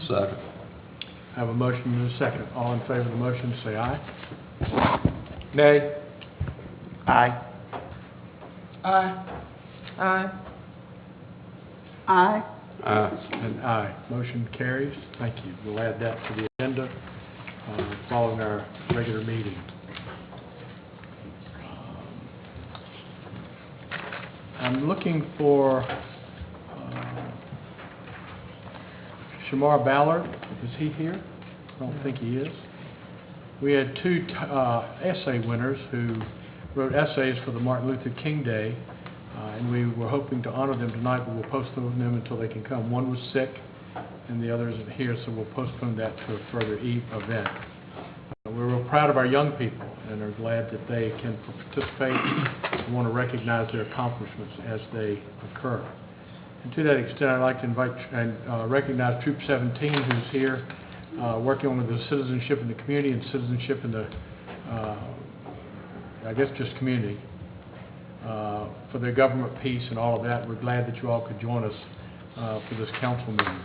Second. I have a motion and a second. All in favor of the motion, say aye. Nay. Aye. Aye. Aye. Aye. And aye. Motion carries. Thank you. We'll add that to the agenda following our regular meeting. I'm looking for Shamar Ballard. Is he here? I don't think he is. We had two essay winners who wrote essays for the Martin Luther King Day, and we were hoping to honor them tonight, but we'll postpone them until they can come. One was sick, and the other isn't here, so we'll postpone that to a further event. We're real proud of our young people and are glad that they can participate. We want to recognize their accomplishments as they occur. And to that extent, I'd like to invite and recognize Troop 17, who's here, working on the citizenship in the community and citizenship in the, I guess just community, for their government piece and all of that. We're glad that you all could join us for this council meeting.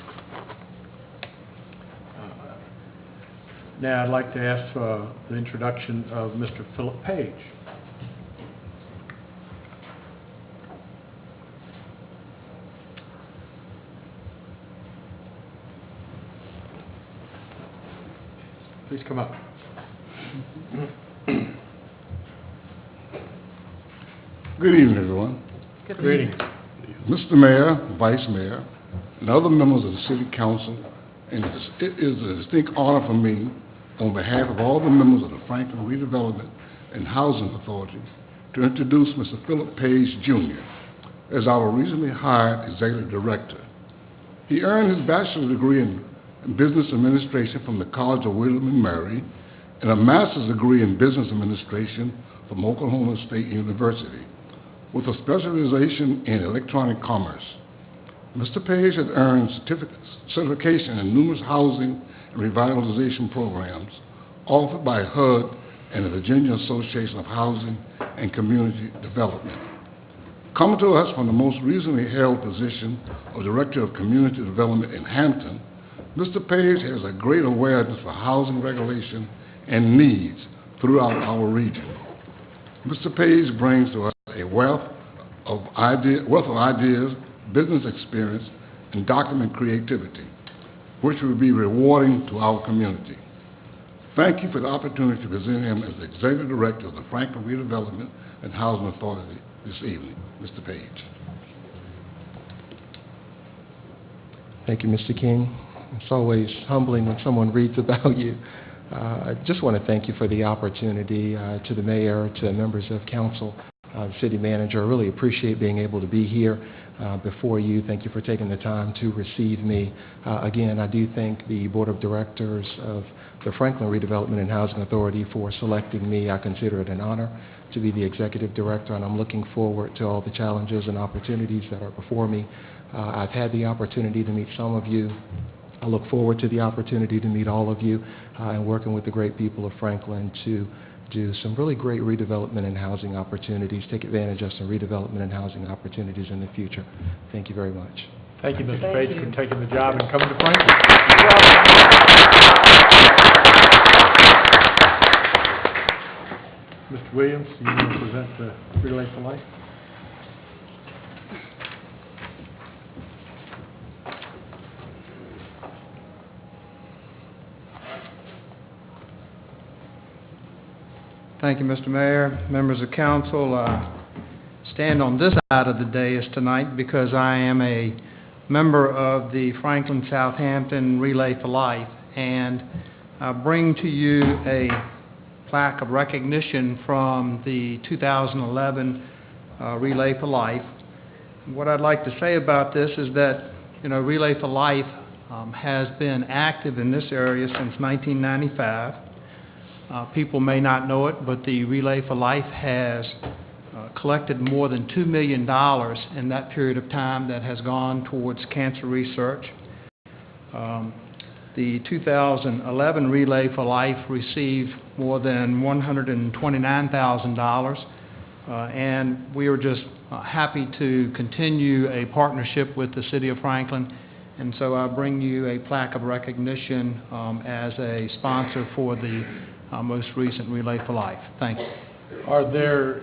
Now I'd like to ask for the introduction of Mr. Philip Page. Please come up. Good evening, everyone. Good evening. Mr. Mayor, Vice Mayor, and other members of the City Council, and it is a distinct honor for me, on behalf of all the members of the Franklin Redevelopment and Housing Authority, to introduce Mr. Philip Page, Jr. as our recently hired Executive Director. He earned his bachelor's degree in Business Administration from the College of William and Mary, and a master's degree in Business Administration from Oklahoma State University, with a specialization in electronic commerce. Mr. Page has earned certification in numerous housing and revitalization programs offered by HUD and the Virginia Association of Housing and Community Development. Coming to us from the most recently held position of Director of Community Development in Hampton, Mr. Page has a great awareness for housing regulation and needs throughout our region. Mr. Page brings to us a wealth of ideas, business experience, and document creativity, which will be rewarding to our community. Thank you for the opportunity to present him as the Executive Director of the Franklin Redevelopment and Housing Authority this evening. Mr. Page. Thank you, Mr. King. It's always humbling when someone reads about you. I just want to thank you for the opportunity, to the mayor, to members of council, city manager. I really appreciate being able to be here before you. Thank you for taking the time to receive me. Again, I do thank the Board of Directors of the Franklin Redevelopment and Housing Authority for selecting me. I consider it an honor to be the Executive Director, and I'm looking forward to all the challenges and opportunities that are before me. I've had the opportunity to meet some of you. I look forward to the opportunity to meet all of you and working with the great people of Franklin to do some really great redevelopment and housing opportunities, take advantage of some redevelopment and housing opportunities in the future. Thank you very much. Thank you, Mr. Page, for taking the job and coming to Franklin. Mr. Williams, you want to present the Relay for Life? Thank you, Mr. Mayor, members of council. Stand on this side of the dais tonight because I am a member of the Franklin Southampton Relay for Life, and I bring to you a plaque of recognition from the 2011 Relay for Life. What I'd like to say about this is that, Relay for Life has been active in this area since 1995. People may not know it, but the Relay for Life has collected more than $2 million in that period of time that has gone towards cancer research. The 2011 Relay for Life received more than $129,000, and we are just happy to continue a partnership with the City of Franklin And so I bring you a plaque of recognition as a sponsor for the most recent Relay for Life. Thank you. Are there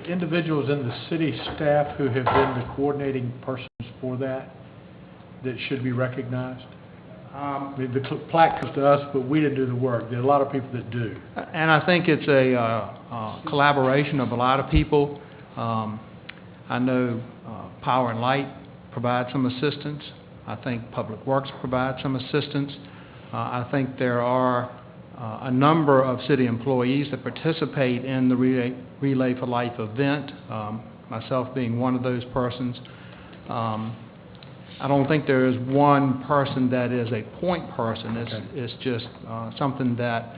individuals in the city staff who have been the coordinating persons for that should be recognized? I mean, the plaque comes to us, but we didn't do the work. There are a lot of people that do. And I think it's a collaboration of a lot of people. I know Power and Light provides some assistance. I think Public Works provides some assistance. I think there are a number of city employees that participate in the Relay for Life event, myself being one of those persons. I don't think there is one person that is a point person. It's just something that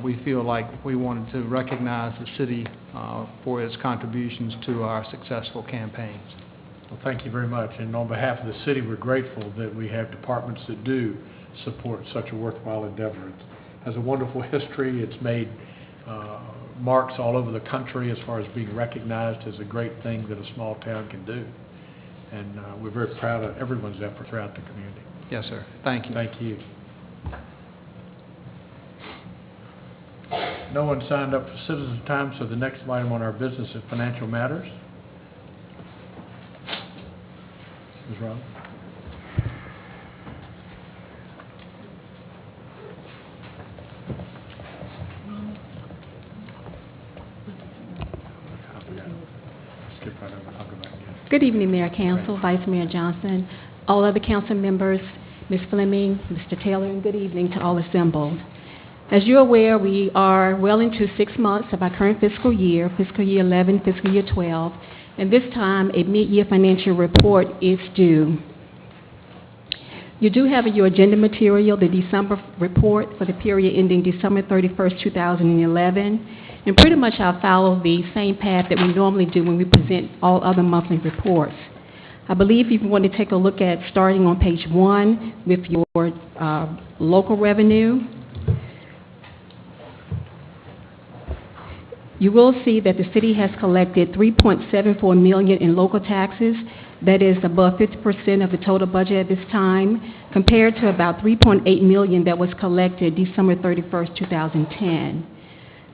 we feel like we wanted to recognize the city for its contributions to our successful campaigns. Well, thank you very much. And on behalf of the city, we're grateful that we have departments that do support such a worthwhile endeavor. It has a wonderful history. It's made marks all over the country as far as being recognized as a great thing that a small town can do. And we're very proud of everyone's effort throughout the community. Yes, sir. Thank you. Thank you. No one signed up for citizens' time, so the next item on our business is financial matters. Ms. Rob? Skip right over. I'll go back again. Good evening, Mayor, Council, Vice Mayor Johnson, all other council members, Ms. Fleming, Mr. Taylor, and good evening to all assembled. As you're aware, we are well into 6 months of our current fiscal year 11, fiscal year 12, and this time a mid-year financial report is due. You do have in your agenda material the December report for the period ending December 31st, 2011, and pretty much I'll follow the same path that we normally do when we present all other monthly reports. I believe if you want to take a look at starting on page 1 with your local revenue, you will see that the city has collected $3.74 million in local taxes. That is above 50% of the total budget at this time, compared to about $3.8 million that was collected December 31st, 2010.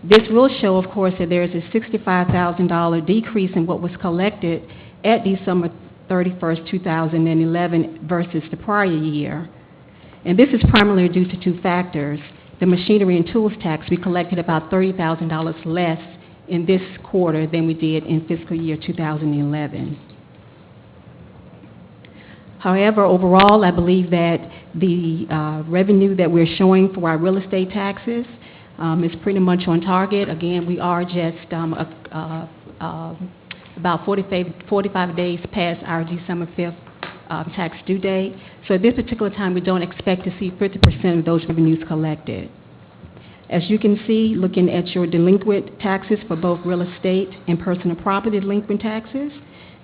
This will show, of course, that there is a $65,000 decrease in what was collected at December 31st, 2011 versus the prior year. And this is primarily due to two factors. The machinery and tools tax, we collected about $30,000 less in this quarter than we did in fiscal year 2011. However, overall, I believe that the revenue that we're showing for our real estate taxes is pretty much on target. Again, we are just about 45 days past our December 5th tax due date. So at this particular time, we don't expect to see 50% of those revenues collected. As you can see, looking at your delinquent taxes for both real estate and personal property delinquent taxes,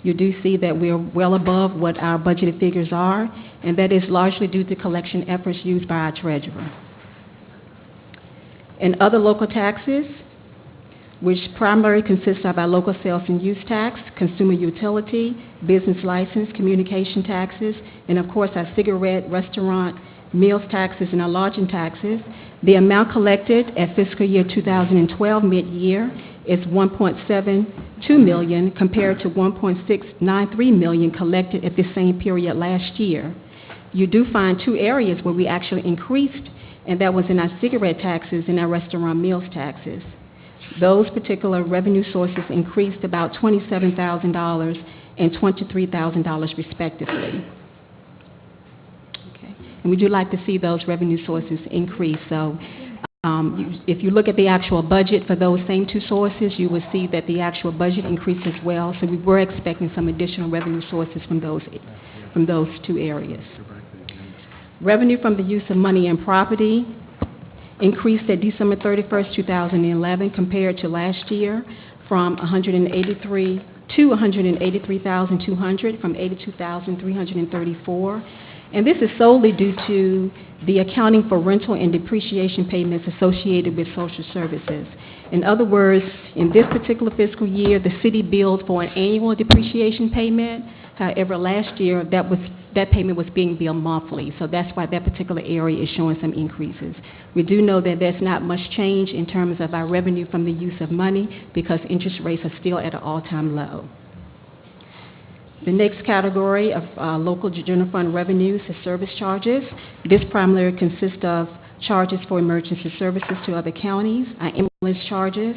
you do see that we're well above what our budgeted figures are, and that is largely due to collection efforts used by our treasurer. And other local taxes, which primarily consists of our local sales and use tax, consumer utility, business license, communication taxes, and of course our cigarette, restaurant, meals taxes, and our lodging taxes, the amount collected at fiscal year 2012 mid-year is $1.72 million compared to $1.693 million collected at the same period last year. You do find two areas where we actually increased, and that was in our cigarette taxes and our restaurant meals taxes. Those particular revenue sources increased about $27,000 and $23,000 respectively. Okay. And we do like to see those revenue sources increase. So if you look at the actual budget for those same two sources, you will see that the actual budget increased as well. So we were expecting some additional revenue sources from those two areas. Revenue from the use of money and property increased at December 31st, 2011 compared to last year from $183,200 from $82,334. And this is solely due to the accounting for rental and depreciation payments associated with social services. In other words, in this particular fiscal year, the city billed for an annual depreciation payment. However, last year, that was that payment was being billed monthly. So that's why that particular area is showing some increases. We do know that there's not much change in terms of our revenue from the use of money because interest rates are still at an all-time low. The next category of local general fund revenues is service charges. This primarily consists of charges for emergency services to other counties, our ambulance charges,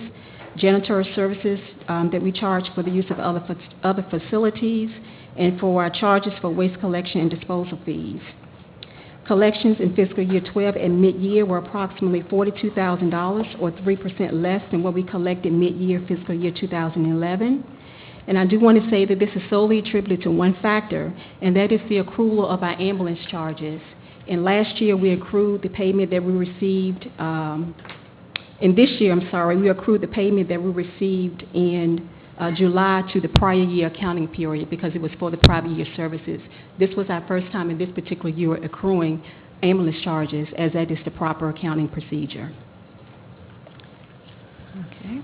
janitorial services that we charge for the use of other facilities, and for our charges for waste collection and disposal fees. Collections in fiscal year 12 and mid-year were approximately $42,000, or 3% less than what we collected mid-year fiscal year 2011. And I do want to say that this is solely attributed to one factor, and that is the accrual of our ambulance charges. And last year, we accrued the payment that we received, in this year, we accrued the payment that we received in July to the prior year accounting period because it was for the prior year services. This was our first time in this particular year accruing ambulance charges, as that is the proper accounting procedure. Okay.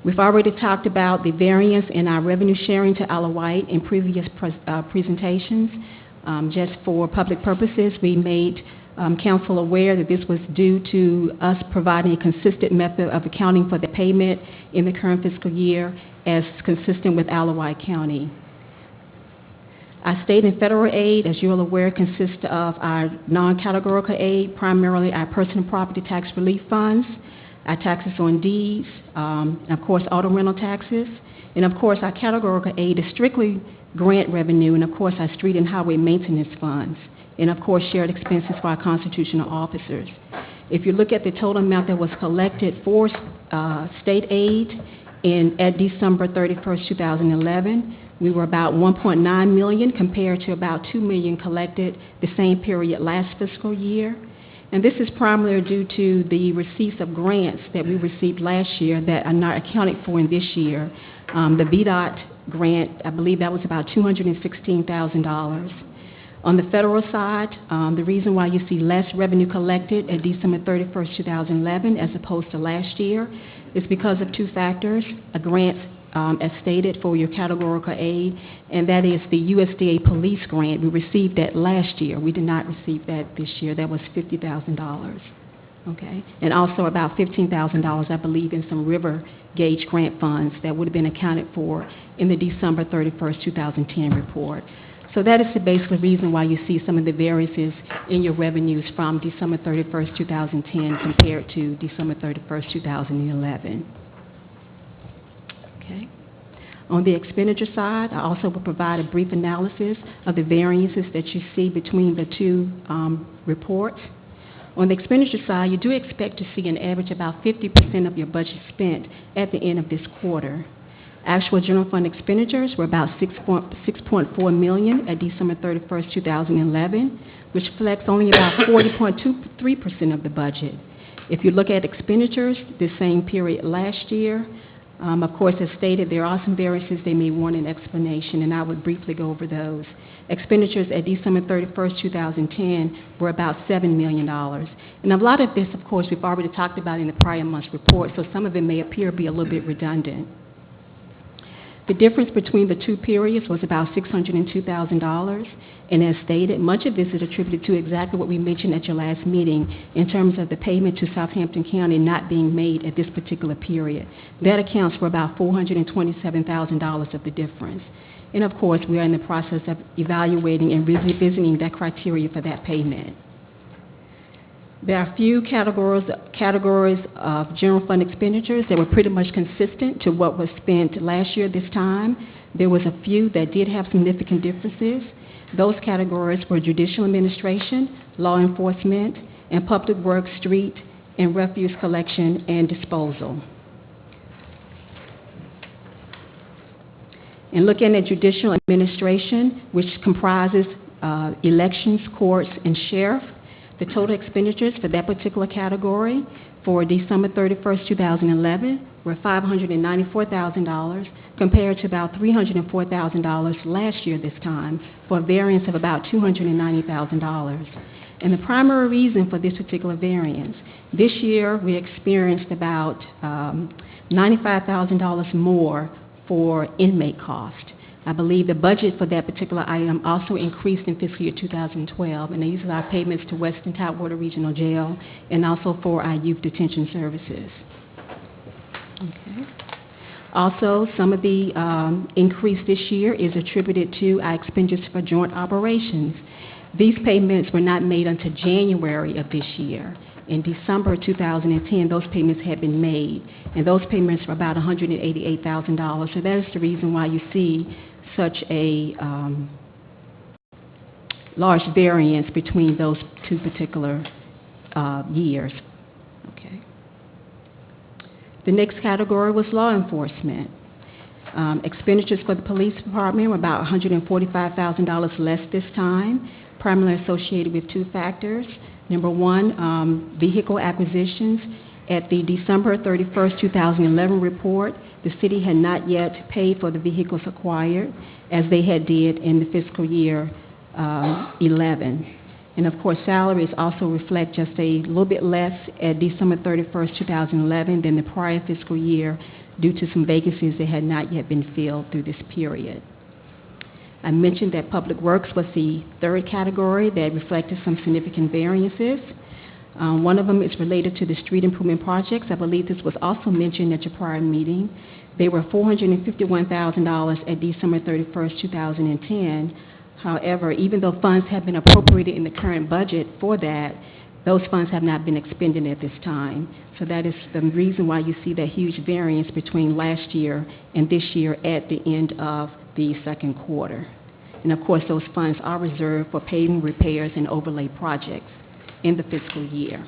We've already talked about the variance in our revenue sharing to Isle of Wight in previous presentations. Just for public purposes, we made Council aware that this was due to us providing a consistent method of accounting for the payment in the current fiscal year as consistent with Isle of Wight County. Our state and federal aid, as you're aware, consists of our non-categorical aid, primarily our personal property tax relief funds, our taxes on deeds, of course, auto rental taxes, and of course, our categorical aid is strictly grant revenue, and of course, our street and highway maintenance funds, and of course, shared expenses for our constitutional officers. If you look at the total amount that was collected for state aid at December 31st, 2011, we were about $1.9 million compared to about $2 million collected the same period last fiscal year. And this is primarily due to the receipts of grants that we received last year that are not accounted for in this year. The VDOT grant, I believe that was about $216,000. On the federal side, the reason why you see less revenue collected at December 31st, 2011 as opposed to last year is because of two factors: a grant as stated for your categorical aid, and that is the USDA police grant. We received that last year. We did not receive that this year. That was $50,000. Okay, and also about $15,000, I believe, in some river gauge grant funds that would have been accounted for in the December 31st, 2010 report. So that is the basic reason why you see some of the variances in your revenues from December 31st, 2010 compared to December 31st, 2011. Okay. On the expenditure side, I also will provide a brief analysis of the variances that you see between the two reports. On the expenditure side, you do expect to see an average about 50% of your budget spent at the end of this quarter. Actual general fund expenditures were about $6.4 million at December 31st, 2011, which reflects only about 40.23% of the budget. If you look at expenditures the same period last year, of course, as stated, there are some variances they may want an explanation, and I would briefly go over those. Expenditures at December 31st, 2010 were about $7 million. And a lot of this, of course, we've already talked about in the prior month's report, so some of it may appear to be a little bit redundant. The difference between the two periods was about $602,000, and as stated, much of this is attributed to exactly what we mentioned at your last meeting in terms of the payment to Southampton County not being made at this particular period. That accounts for about $427,000 of the difference. And of course, we are in the process of evaluating and revisiting that criteria for that payment. There are a few categories of general fund expenditures that were pretty much consistent to what was spent last year this time. There was a few that did have significant differences. Those categories were judicial administration, law enforcement, and public works, street, and refuse collection and disposal. And looking at judicial administration, which comprises elections, courts, and sheriff, the total expenditures for that particular category for December 31st, 2011 were $594,000 compared to about $304,000 last year this time, for a variance of about $290,000. And the primary reason for this particular variance, this year we experienced about $95,000 more for inmate cost. I believe the budget for that particular item also increased in fiscal year 2012, and these are our payments to Western Tidewater Regional Jail and also for our youth detention services. Okay. Also, some of the increase this year is attributed to our expenditures for joint operations. These payments were not made until January of this year. In December 2010, those payments had been made, and those payments were about $188,000. So that is the reason why you see such a large variance between those two particular years. Okay. The next category was law enforcement. Expenditures for the police department were about $145,000 less this time, primarily associated with two factors. Number one, vehicle acquisitions. At the December 31st, 2011 report, the city had not yet paid for the vehicles acquired as they had did in the fiscal year 11. And of course, salaries also reflect just a little bit less at December 31st, 2011 than the prior fiscal year due to some vacancies that had not yet been filled through this period. I mentioned that Public Works was the third category that reflected some significant variances. One of them is related to the street improvement projects. I believe this was also mentioned at your prior meeting. They were $451,000 at December 31st, 2010. However, even though funds have been appropriated in the current budget for that, those funds have not been expended at this time. So that is the reason why you see that huge variance between last year and this year at the end of the second quarter. And of course, those funds are reserved for paving, repairs, and overlay projects in the fiscal year.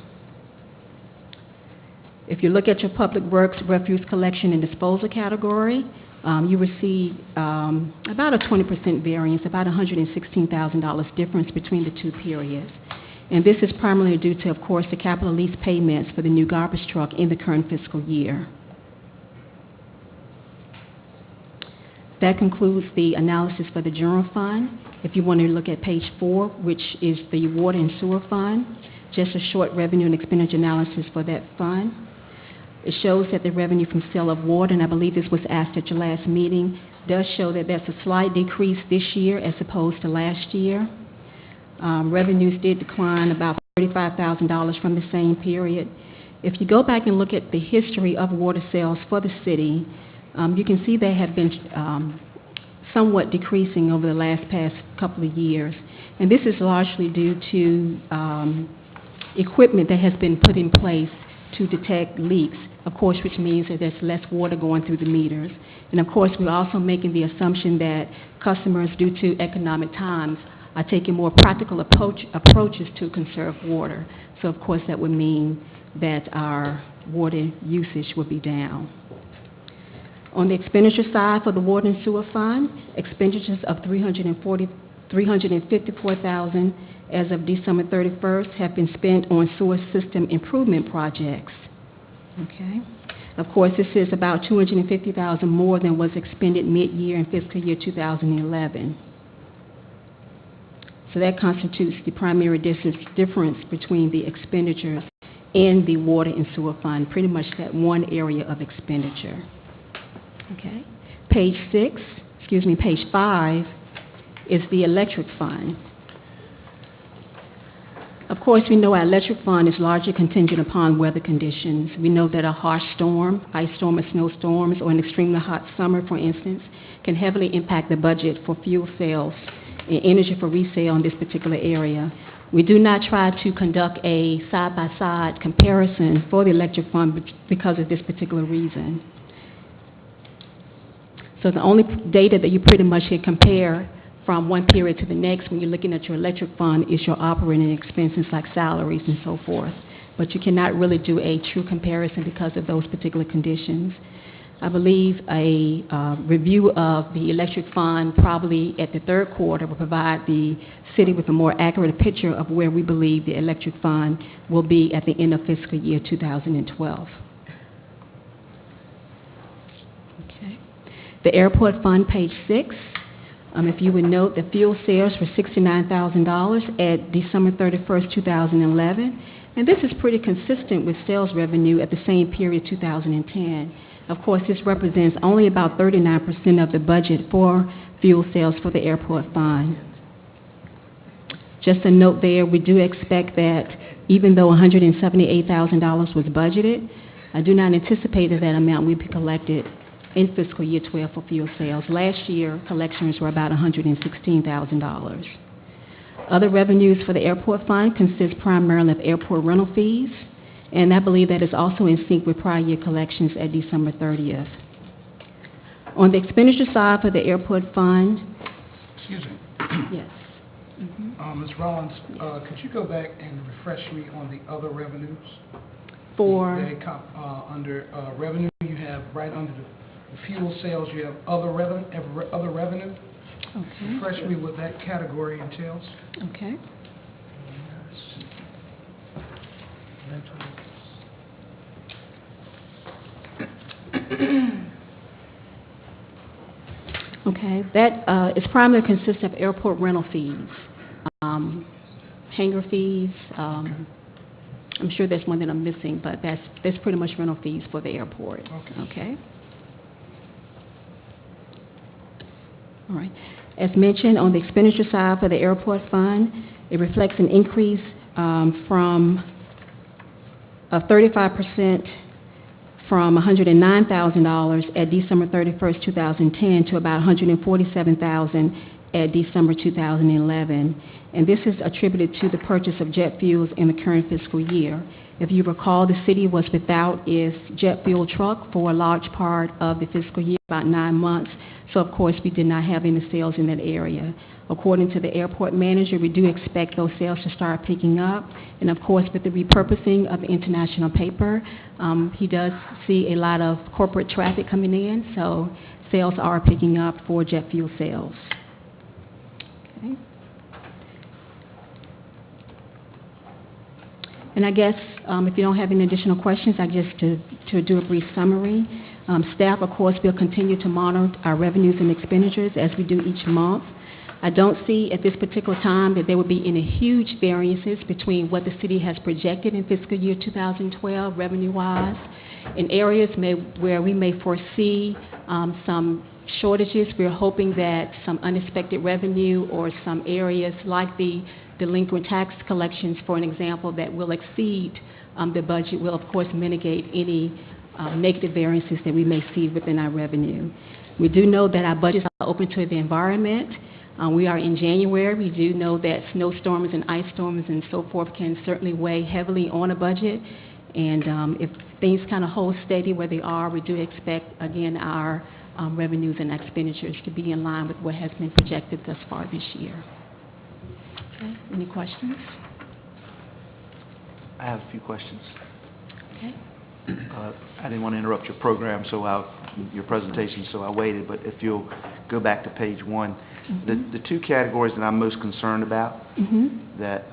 If you look at your Public Works refuse collection and disposal category, you will see about a 20% variance, about $116,000 difference between the two periods. And this is primarily due to, of course, the capital lease payments for the new garbage truck in the current fiscal year. That concludes the analysis for the general fund. If you want to look at page 4, which is the water and sewer fund, just a short revenue and expenditure analysis for that fund. It shows that the revenue from sale of water, and I believe this was asked at your last meeting, does show that that's a slight decrease this year as opposed to last year. Revenues did decline about $35,000 from the same period. If you go back and look at the history of water sales for the city, you can see they have been somewhat decreasing over the past couple of years. And this is largely due to equipment that has been put in place to detect leaks, of course, which means that there's less water going through the meters. And of course, we're also making the assumption that customers, due to economic times, are taking more practical approaches to conserve water. So of course, that would mean that our water usage would be down. On the expenditure side for the water and sewer fund, expenditures of $354,000 as of December 31st have been spent on sewer system improvement projects. Okay. Of course, this is about $250,000 more than was expended mid-year in fiscal year 2011. So that constitutes the primary difference between the expenditures and the water and sewer fund, pretty much that one area of expenditure. Okay. Page 5 is the electric fund. Of course, we know our electric fund is largely contingent upon weather conditions. We know that a harsh storm, ice storm or snowstorms, or an extremely hot summer, for instance, can heavily impact the budget for fuel sales and energy for resale in this particular area. We do not try to conduct a side-by-side comparison for the electric fund because of this particular reason. So the only data that you pretty much can compare from one period to the next when you're looking at your electric fund is your operating expenses like salaries and so forth. But you cannot really do a true comparison because of those particular conditions. I believe a review of the electric fund probably at the third quarter will provide the city with a more accurate picture of where we believe the electric fund will be at the end of fiscal year 2012. Okay. The airport fund, page 6. If you would note, the fuel sales were $69,000 at December 31st, 2011, and this is pretty consistent with sales revenue at the same period, 2010. Of course, this represents only about 39% of the budget for fuel sales for the airport fund. Just a note there, we do expect that even though $178,000 was budgeted, I do not anticipate that that amount will be collected in fiscal year 12 for fuel sales. Last year, collections were about $116,000. Other revenues for the airport fund consist primarily of airport rental fees, and I believe that is also in sync with prior year collections at December 30th. On the expenditure side for the airport fund, Excuse me. yes. Ms. Rollins, could you go back and refresh me on the other revenues? For, Under revenue, you have, right under the fuel sales, you have other revenue. okay, Refresh me what that category entails. okay. Okay, that is primarily consists of airport rental fees, hangar fees. I'm sure there's one that I'm missing, but that's pretty much rental fees for the airport. Okay. All right. As mentioned, on the expenditure side for the airport fund, it reflects an increase from 35% from $109,000 at December 31st, 2010 to about $147,000 at December 2011. And this is attributed to the purchase of jet fuels in the current fiscal year. If you recall, the city was without its jet fuel truck for a large part of the fiscal year, about 9 months. So, of course, we did not have any sales in that area. According to the airport manager, we do expect those sales to start picking up. And, of course, with the repurposing of the international paper, he does see a lot of corporate traffic coming in, so sales are picking up for jet fuel sales. Okay. And I guess if you don't have any additional questions, I guess to do a brief summary. Staff, of course, will continue to monitor our revenues and expenditures as we do each month. I don't see at this particular time that there would be any huge variances between what the city has projected in fiscal year 2012 revenue-wise. In areas where we may foresee some shortages, we're hoping that some unexpected revenue or some areas like the delinquent tax collections, for an example, that will exceed the budget will, of course, mitigate any negative variances that we may see within our revenue. We do know that our budgets are open to the environment. We are in January. We do know that snowstorms and ice storms and so forth can certainly weigh heavily on a budget. And if things kind of hold steady where they are, we do expect, again, our revenues and expenditures to be in line with what has been projected thus far this year. Okay. Any questions? I have a few questions. Okay. I didn't want to interrupt your program, your presentation, so I waited. But if you'll go back to page 1, the two categories that I'm most concerned about, that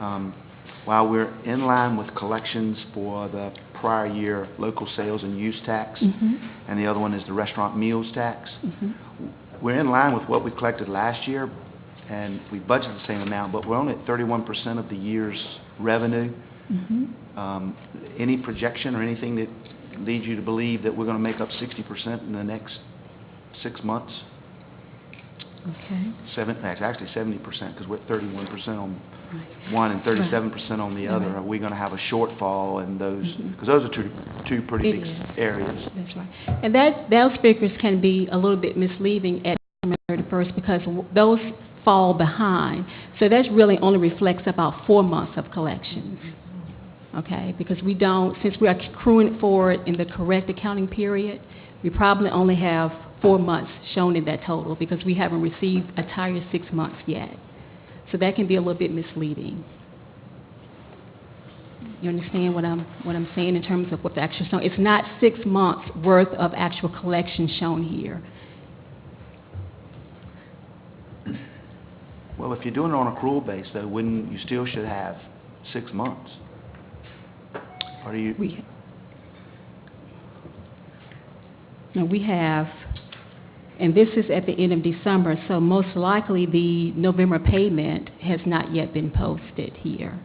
while we're in line with collections for the prior year local sales and use tax, and the other one is the restaurant meals tax, we're in line with what we collected last year, and we budgeted the same amount, but we're only at 31% of the year's revenue. Any projection or anything that leads you to believe that we're going to make up 60% in the next 6 months? Okay. Actually 70%, because we're at 31% on one and 37% on the other. Are we going to have a shortfall in those? Because those are two pretty big areas. That's right. And those figures can be a little bit misleading at December 31st because those fall behind. So that really only reflects about 4 months of collections. Okay, because we don't, since we are accruing it forward in the correct accounting period, we probably only have 4 months shown in that total because we haven't received a entire 6 months yet. So that can be a little bit misleading. You understand what I'm saying in terms of what the actual shown? It's not 6 months worth of actual collection shown here. Well, if you're doing it on accrual base, though, wouldn't you still should have 6 months? Or do you? We have, and this is at the end of December, so most likely the November payment has not yet been posted here.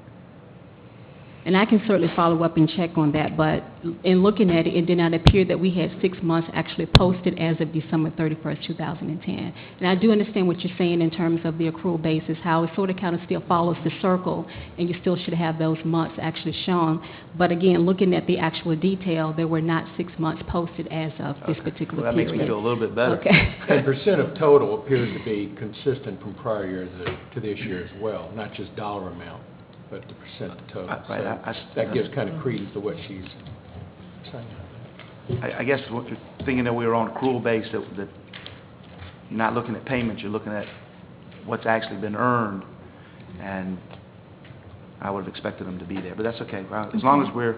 And I can certainly follow up and check on that, but in looking at it, it did not appear that we had 6 months actually posted as of December 31st, 2010. And I do understand what you're saying in terms of the accrual basis, how it sort of kind of still follows the circle, and you still should have those months actually shown. But again, looking at the actual detail, there were not 6 months posted as of this particular Well, that period. makes me feel a little bit better. Okay. And percent of total appears to be consistent from prior year to this year as well, not just dollar amount, but the percent of total. Right, So that gives kind of credence to what she's saying. I guess what you're thinking that we were on accrual base, that you're not looking at payments, you're looking at what's actually been earned, and I would have expected them to be there, but that's okay. Well, as long as we're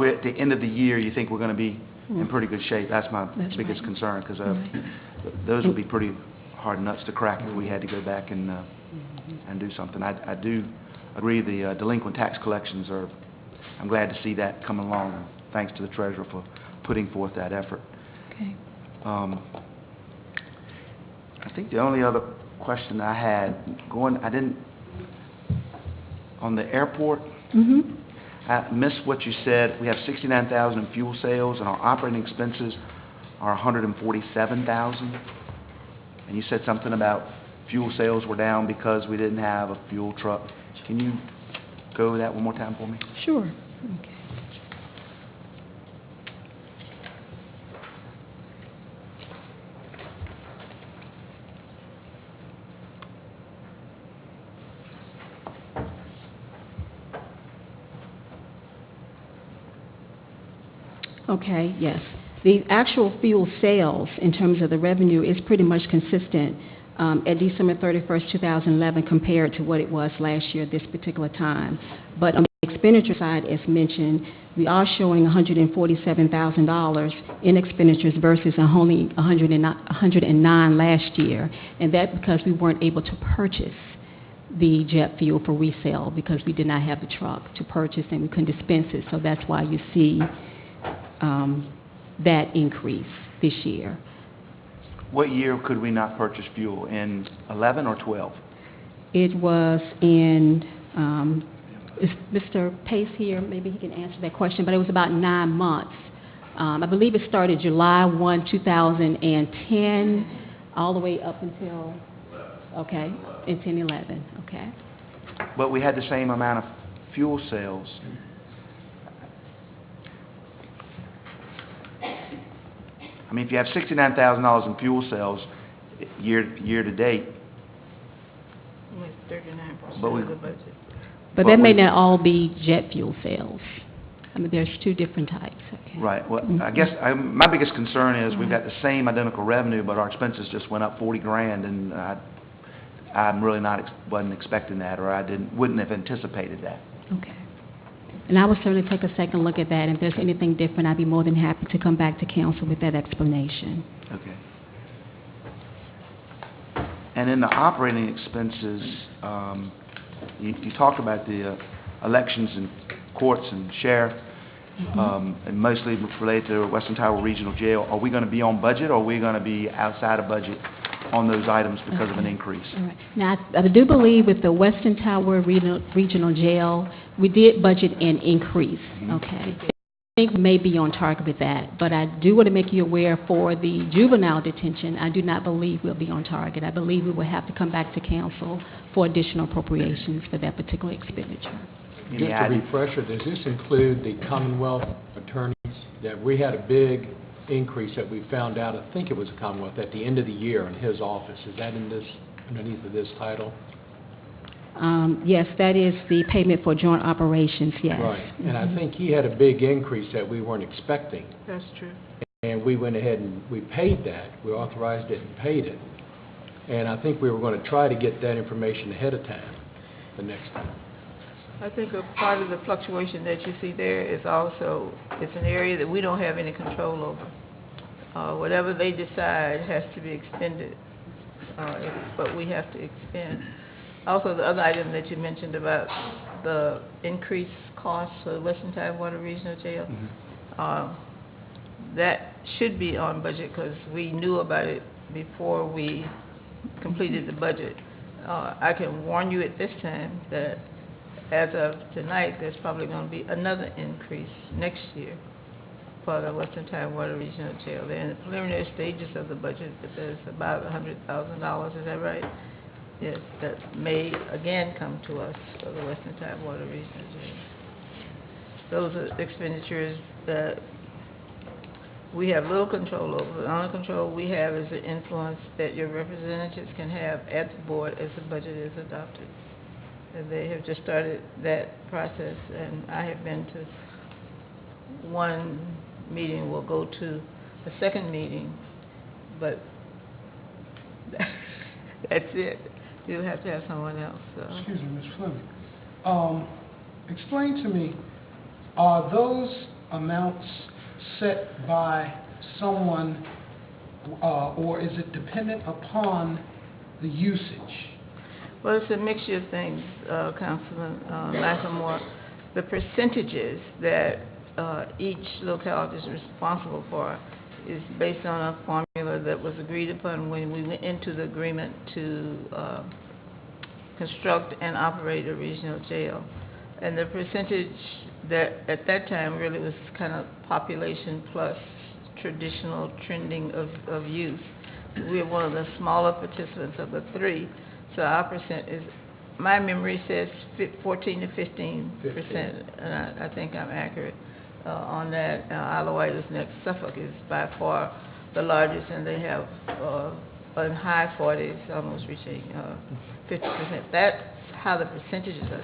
at the end of the year, you think we're going to be in pretty good shape. That's my That's biggest right. concern, because Right. those would be pretty hard nuts to crack if we had to go back and do something. I do agree the delinquent tax collections are, I'm glad to see that coming along. Thanks to the treasurer for putting forth that effort. Okay. I think the only other question I had, on the airport, Mm-hmm. I missed what you said. We have 69,000 in fuel sales, and our operating expenses are 147,000. And you said something about fuel sales were down because we didn't have a fuel truck. Can you go over that one more time for me? Sure. Okay. Okay, yes. The actual fuel sales, in terms of the revenue, is pretty much consistent at December 31st, 2011, compared to what it was last year at this particular time. But on the expenditure side, as mentioned, we are showing $147,000 in expenditures versus only $109 last year, and that's because we weren't able to purchase the jet fuel for resale because we did not have the truck to purchase and we couldn't dispense it. So that's why you see that increase this year. What year could we not purchase fuel? In 11 or 12? It was in, is Mr. Pace here? Maybe he can answer that question, but it was about 9 months. I believe it started July 1, 2010, all the way up until, okay, in 10-11, okay. But we had the same amount of fuel sales. I mean, if you have $69,000 in fuel sales year to date, With 39% But we- of the budget. But that may not all be jet fuel sales. I mean, there's two different types, okay. right, well, Mhm. I guess my biggest concern is we've got the same identical revenue, but our expenses just went up 40 grand, and I'm really wasn't expecting that, or wouldn't have anticipated that. Okay. And I will certainly take a second look at that. If there's anything different, I'd be more than happy to come back to council with that explanation. Okay. And in the operating expenses, you talked about the elections and courts and sheriff, and mostly related to Western Tioga Regional Jail. Are we going to be on budget, or are we going to be outside of budget on those items because of an increase? All right. Now, I do believe with the Western Tower Regional Jail, we did budget an increase, okay? I think we may be on target with that, but I do want to make you aware for the juvenile detention, I do not believe we'll be on target. I believe we will have to come back to council for additional appropriations for that particular expenditure. Just a refresher, does this include the Commonwealth attorneys? That we had a big increase that we found out, I think it was a Commonwealth, at the end of the year in his office. Is that in this, underneath of this title? Yes, that is the payment for joint operations, yes. Right, and I think he had a big increase that we weren't expecting. That's true. And we went ahead and we paid that. We authorized it and paid it. And I think we were going to try to get that information ahead of time, the next time. I think a part of the fluctuation that you see there is also, it's an area that we don't have any control over. Whatever they decide has to be expended, but we have to expend. Also, the other item that you mentioned about the increased costs for the Western Tidewater Regional Jail, that should be on budget because we knew about it before we completed the budget. I can warn you at this time that as of tonight, there's probably going to be another increase next year for the Western Tidewater Regional Jail. They're in the preliminary stages of the budget, but there's about $100,000, is that right? Yes, that may again come to us for the Western Tidewater Regional Jail. Those are expenditures that we have little control over. The only control we have is the influence that your representatives can have at the board as the budget is adopted. And they have just started that process, and I have been to one meeting, we'll go to the second meeting, but that's it. You'll have to have someone else, so. Excuse me, Ms. Fleming. Explain to me, are those amounts set by someone, or is it dependent upon the usage? Well, it's a mixture of things, Councilman McLemore. The percentages that each locality is responsible for is based on a formula that was agreed upon when we went into the agreement to construct and operate a regional jail. And the percentage that at that time really was kind of population plus traditional trending of youth. We're one of the smaller participants of the three, so our percent is, my memory says 14 to 15%, and I think I'm accurate on that. Isle of Wight is next. Suffolk is by far the largest, and they have in high 40s, almost reaching 50%. That's how the percentages are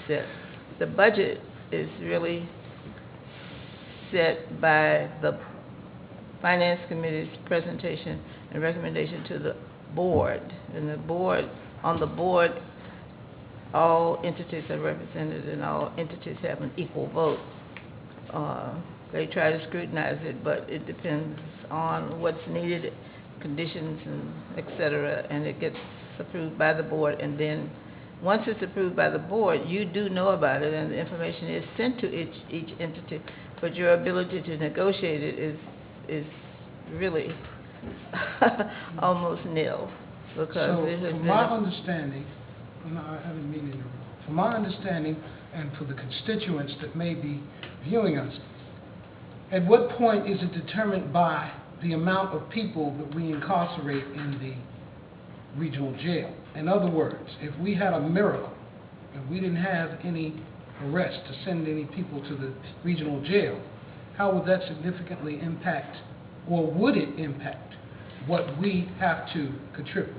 set. The budget is really set by the Finance Committee's presentation and recommendation to the board. And the board, on the board, all entities are represented and all entities have an equal vote. They try to scrutinize it, but it depends on what's needed, conditions, and et cetera, and it gets approved by the board. And then once it's approved by the board, you do know about it, and the information is sent to each entity, but your ability to negotiate it is really almost nil, because So, it has from been my understanding, no, I haven't mean to interrupt. From my understanding, and for the constituents that may be viewing us, at what point is it determined by the amount of people that we incarcerate in the regional jail? In other words, if we had a miracle and we didn't have any arrests to send any people to the regional jail, how would that significantly impact, or would it impact, what we have to contribute?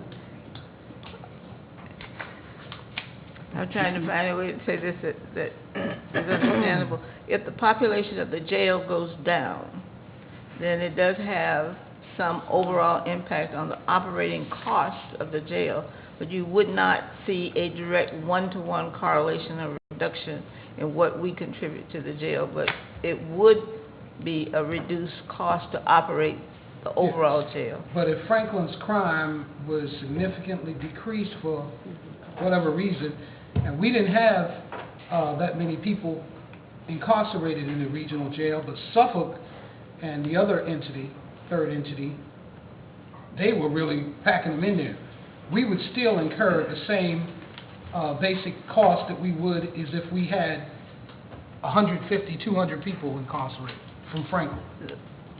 I'm trying to find a way to say this that is understandable. If the population of the jail goes down, then it does have some overall impact on the operating costs of the jail, but you would not see a direct one-to-one correlation or reduction in what we contribute to the jail, but it would be a reduced cost to operate the overall jail. But if Franklin's crime was significantly decreased for whatever reason, and we didn't have that many people incarcerated in the regional jail, but Suffolk and the other entity, third entity, they were really packing them in there, we would still incur the same basic cost that we would as if we had 150, 200 people incarcerated from Franklin.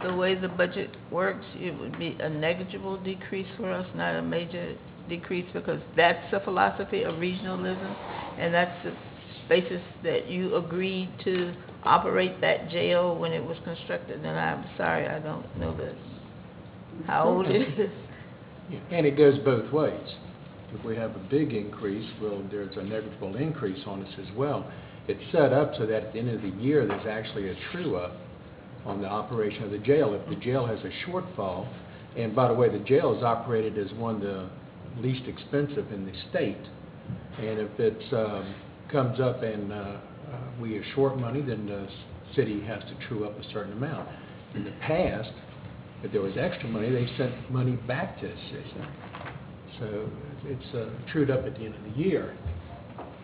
The way the budget works, it would be a negligible decrease for us, not a major decrease, because that's the philosophy of regionalism, and that's the basis that you agreed to operate that jail when it was constructed. And I'm sorry, I don't know how old it is. And it goes both ways. If we have a big increase, well, there's a negligible increase on us as well. It's set up so that at the end of the year, there's actually a true-up on the operation of the jail. If the jail has a shortfall, and by the way, the jail is operated as one of the least expensive in the state, and if it comes up and we are short money, then the city has to true up a certain amount. In the past, if there was extra money, they sent money back to the city. So it's trued up at the end of the year.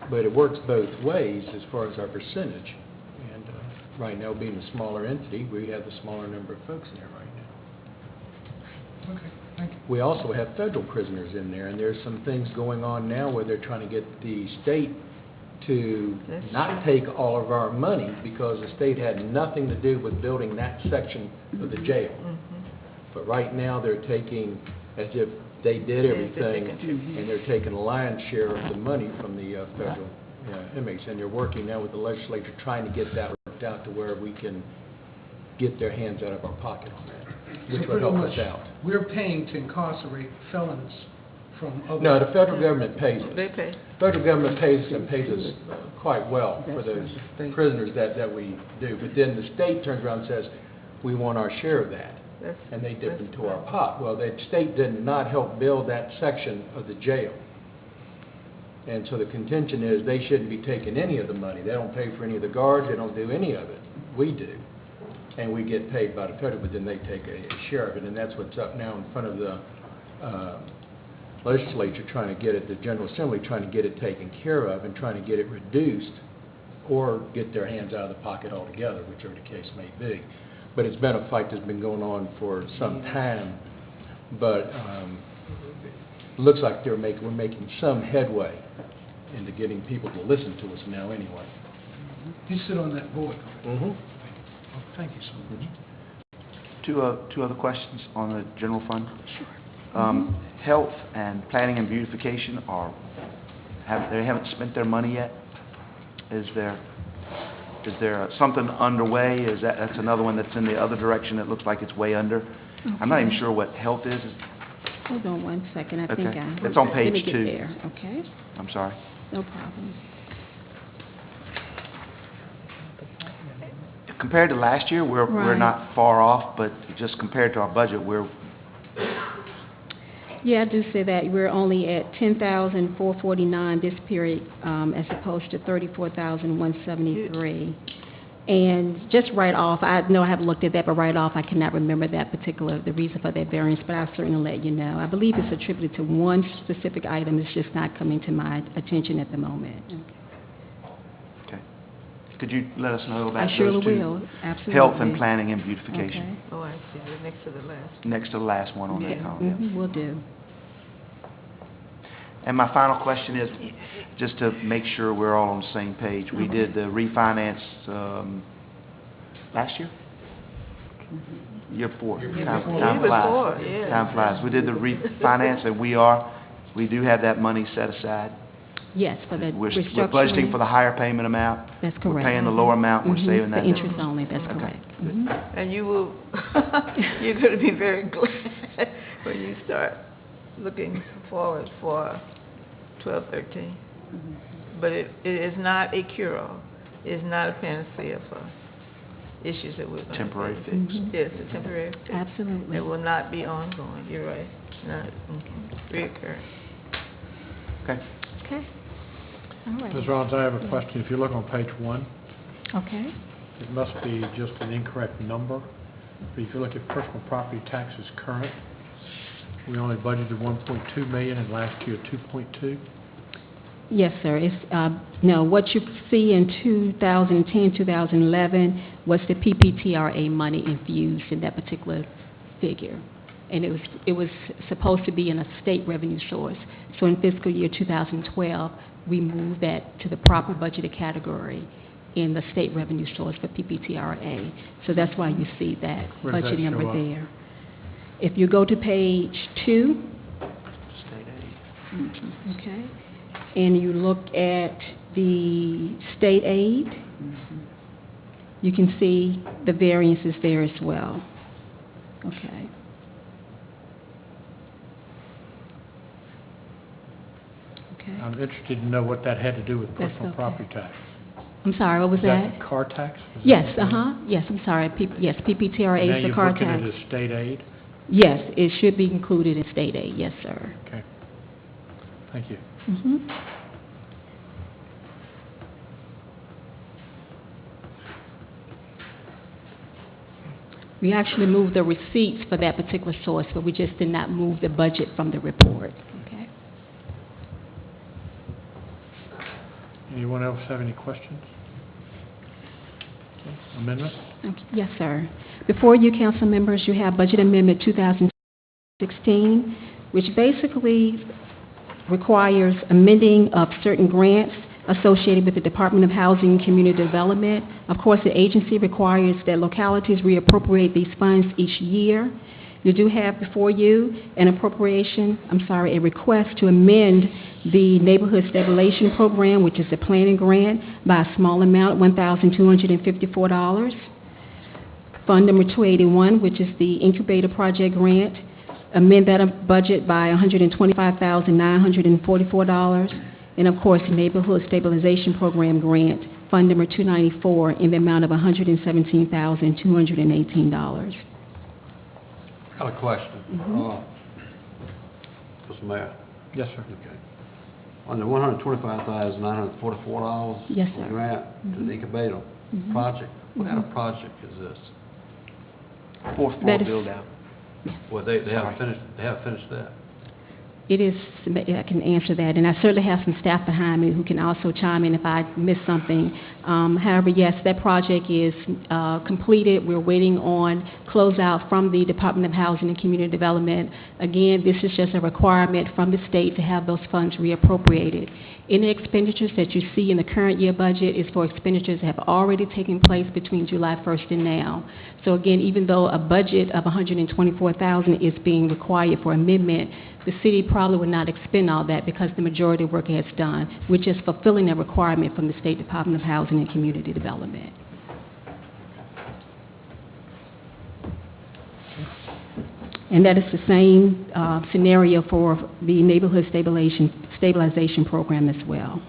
But it works both ways as far as our percentage. And right now, being a smaller entity, we have the smaller number of folks in there right now. Okay, thank you. We also have federal prisoners in there, and there's some things going on now where they're trying to get the state to That's not take all of our money because the state had nothing to do with building that section of the jail. But right now, they're taking, as if they did everything, and they're taking a lion's share of the money from the federal inmates. And they're working now with the legislature trying to get that worked out to where we can get their hands out of our pocket on that, which would help us out. We're paying to incarcerate felons from other... No, the federal government pays us. They pay. Federal government pays us quite well for those prisoners that we do. But then the state turns around and says, we want our share of that. And they dip into our pot. Well, the state did not help build that section of the jail. And so the contention is they shouldn't be taking any of the money. They don't pay for any of the guards. They don't do any of it. We do. And we get paid by the federal, but then they take a share of it. And that's what's up now in front of the legislature, trying to get it, the General Assembly trying to get it taken care of and trying to get it reduced or get their hands out of the pocket altogether, whichever the case may be. But it's been a fight that's been going on for some time, but looks like we're making some headway into getting people to listen to us now anyway. You sit on that board. Mm-hmm. Oh, thank you so much. Two other questions on the general fund. Sure. Health and planning and beautification they haven't spent their money yet? Is there something underway? That's another one that's in the other direction that looks like it's way under? Okay. I'm not even sure what health is. Hold on one second, I think Okay. I... It's on Let me page get 2. there, okay? I'm sorry. No problem. Compared to last year, we're Right. not far off, but just compared to our budget, we're... Yeah, I do say that. We're only at $10,449 this period, as opposed to $34,173. And just right off, I know I haven't looked at that, but right off, I cannot remember the reason for that variance, but I'll certainly let you know. I believe it's attributed to one specific item. It's just not coming to my attention at the moment. Okay. Could you let us know about I surely those two? will, absolutely. Health and planning and beautification. Okay. Oh, I see, they're next to the last. Next to the last one on that column. Mm-hmm, will do. And my final question is, just to make sure we're all on the same page, we did the refinance last year? Year before. Time Year flies. before, yeah. Time flies. We did the refinance, and we do have that money set aside. Yes, for the We're restructuring. budgeting for the higher payment amount. That's We're correct. paying the lower amount, we're Mhm, saving that. The interest only, that's Okay. correct. Mhm. And you will, you're going to be very glad when you start looking forward for 1213. But it is not a cure-all. It is not a panacea for issues that we're going to Temporary face. fix. Mhm. Yes, a temporary fix. Absolutely. It will not be ongoing, you're right. Not reoccurring. Okay. Okay. All right. Ms. Rollins, I have a question. If you look on page 1, Okay. it must be just an incorrect number. But if you look at personal property taxes current, we only budgeted 1.2 million and last year 2.2. Yes, sir. It's, no, what you see in 2010, 2011 was the PPTRA money infused in that particular figure. And it was supposed to be in a state revenue source. So in fiscal year 2012, we moved that to the proper budgeted category in the state revenue source for PPTRA. So that's why you see that Where does budget that number show up? there. If you go to page 2, State aid. okay, and you look at the state aid, you can see the variances there as well. Okay. Okay. I'm interested to know what that had to do with That's personal okay. property tax. I'm sorry, what was Is that? that car tax? Is Yes, that- yes, I'm sorry, yes, PPTRA Now is the you're car looking at tax. it as state aid? Yes, it should be included in state aid, yes, sir. Okay. Thank you. Mhm. We actually moved the receipts for that particular source, but we just did not move the budget from the report, okay? Anyone else have any questions? Okay. Amendment? Okay. Yes, sir. Before you, council members, you have Budget Amendment 2016, which basically requires amending of certain grants associated with the Department of Housing and Community Development. Of course, the agency requires that localities reappropriate these funds each year. You do have before you a request to amend the Neighborhood Stabilization Program, which is a planning grant, by a small amount, $1,254. Fund number 281, which is the Incubator Project Grant, amend that budget by $125,944. And of course, the Neighborhood Stabilization Program Grant, Fund number 294, in the amount of $117,218. I have a question. Mr. Mayor. Yes, sir. Okay. On the $125,944 Yes, sir. grant to the incubator project, what kind of project is this? Fourth floor That is- build-out. Well, they haven't finished that. It is, I can answer that, and I certainly have some staff behind me who can also chime in if I miss something. However, yes, that project is completed. We're waiting on closeout from the Department of Housing and Community Development. Again, this is just a requirement from the state to have those funds reappropriated. Any expenditures that you see in the current year budget is for expenditures that have already taken place between July 1st and now. So again, even though a budget of $124,000 is being required for amendment, the city probably would not expend all that because the majority of work has done. We're just fulfilling a requirement from the State Department of Housing and Community Development. And that is the same scenario for the Neighborhood Stabilization Program as well.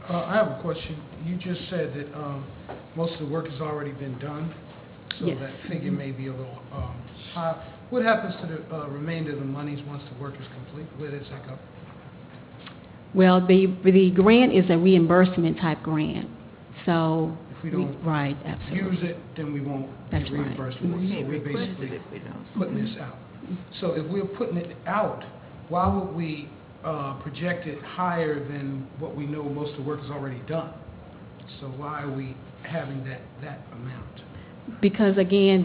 I have a question. You just said that most of the work has already been done, so Yes. that figure may be a little high. What happens to the remainder of the monies once the work is complete? Where does that go? Well, the grant is a reimbursement type grant, so. If we don't Right, absolutely. use it, then we won't That's get right. reimbursed for We it. So can't we're request it basically if we don't. putting this out. So if we're putting it out, why would we project it higher than what we know most of the work is already done? So why are we having that amount? Because again,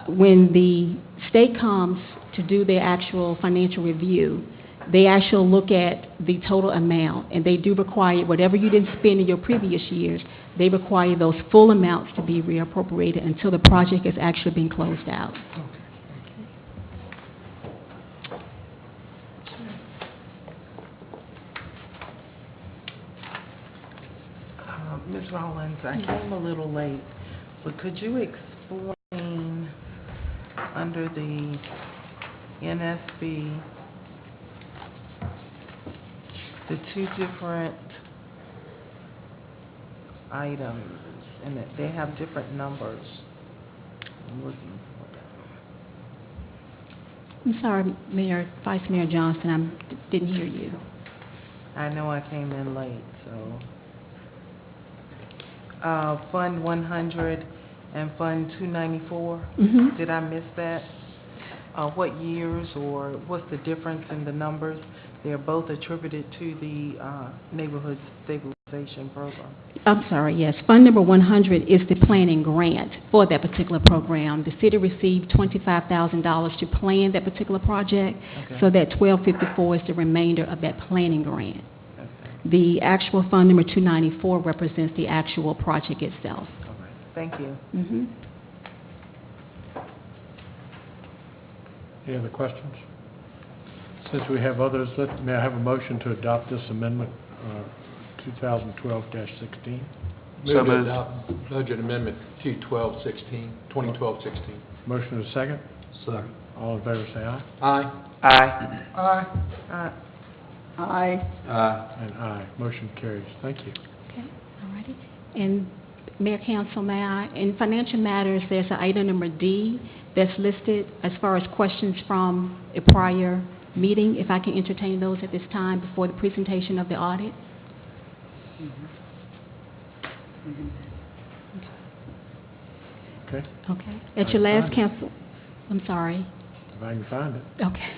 when the state comes to do their actual financial review, they actually look at the total amount, and they do require, whatever you didn't spend in your previous years, they require those full amounts to be reappropriated until the project is actually being closed out. Ms. Rollins, I came a little late, but could you explain under the NSB the two different items, and that they have different numbers? I'm looking for them. I'm sorry, Vice Mayor Johnson, I didn't hear you. I know I came in late, so. Fund 100 and Fund 294. Mhm. Did I miss that? What years, or what's the difference in the numbers? They're both attributed to the Neighborhood Stabilization Program. I'm sorry, yes. Fund number 100 is the planning grant for that particular program. The city received $25,000 to plan that particular project, Okay. so that $1,254 is the remainder of that planning grant. Okay. The actual fund number 294 represents the actual project itself. All right. Thank you. Mhm. Any other questions? Since we have others, may I have a motion to adopt this amendment, 2012-16? So Move to moved. adopt budget amendment 2012-16. Motion is second. Second. All in favor, say aye. Aye. Aye. Aye. Aye. And aye. Motion carries. Thank you. Okay, all righty. And Mayor, Council, may I, in financial matters, there's an item number D that's listed as far as questions from a prior meeting, if I can entertain those at this time before the presentation of the audit. Okay, Okay. At your last council, I'm sorry. if I can find it. Okay.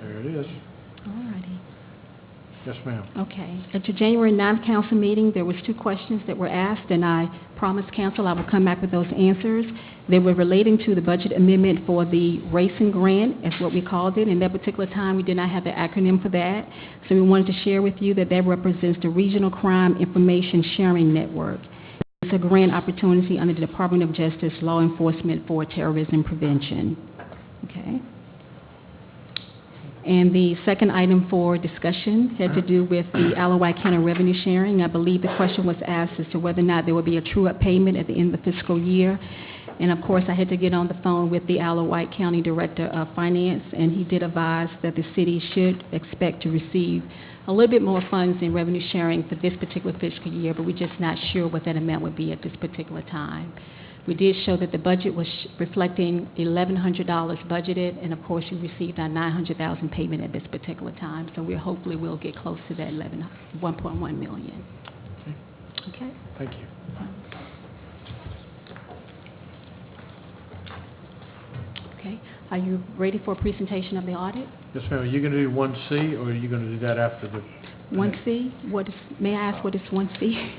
There it is. All righty. Yes, ma'am. Okay. At your January 9th council meeting, there was 2 questions that were asked, and I promised council I would come back with those answers. They were relating to the budget amendment for the racing grant, as what we called it. In that particular time, we did not have the acronym for that. So we wanted to share with you that represents the Regional Crime Information Sharing Network. It's a grant opportunity under the Department of Justice Law Enforcement for Terrorism Prevention. Okay. And the second item for discussion had to do with the Alawite County revenue sharing. I believe the question was asked as to whether or not there would be a true-up payment at the end of the fiscal year. And of course, I had to get on the phone with the Alawite County Director of Finance, and he did advise that the city should expect to receive a little bit more funds in revenue sharing for this particular fiscal year, but we're just not sure what that amount would be at this particular time. We did show that the budget was reflecting $1,100 budgeted, and of course, you received our $900,000 payment at this particular time. So hopefully we'll get close to that 1.1 million. Okay. Thank you. Okay. Are you ready for a presentation of the audit? Yes, ma'am. Are you going to do 1C, or are you going to do that after the? 1C. May I ask what is 1C?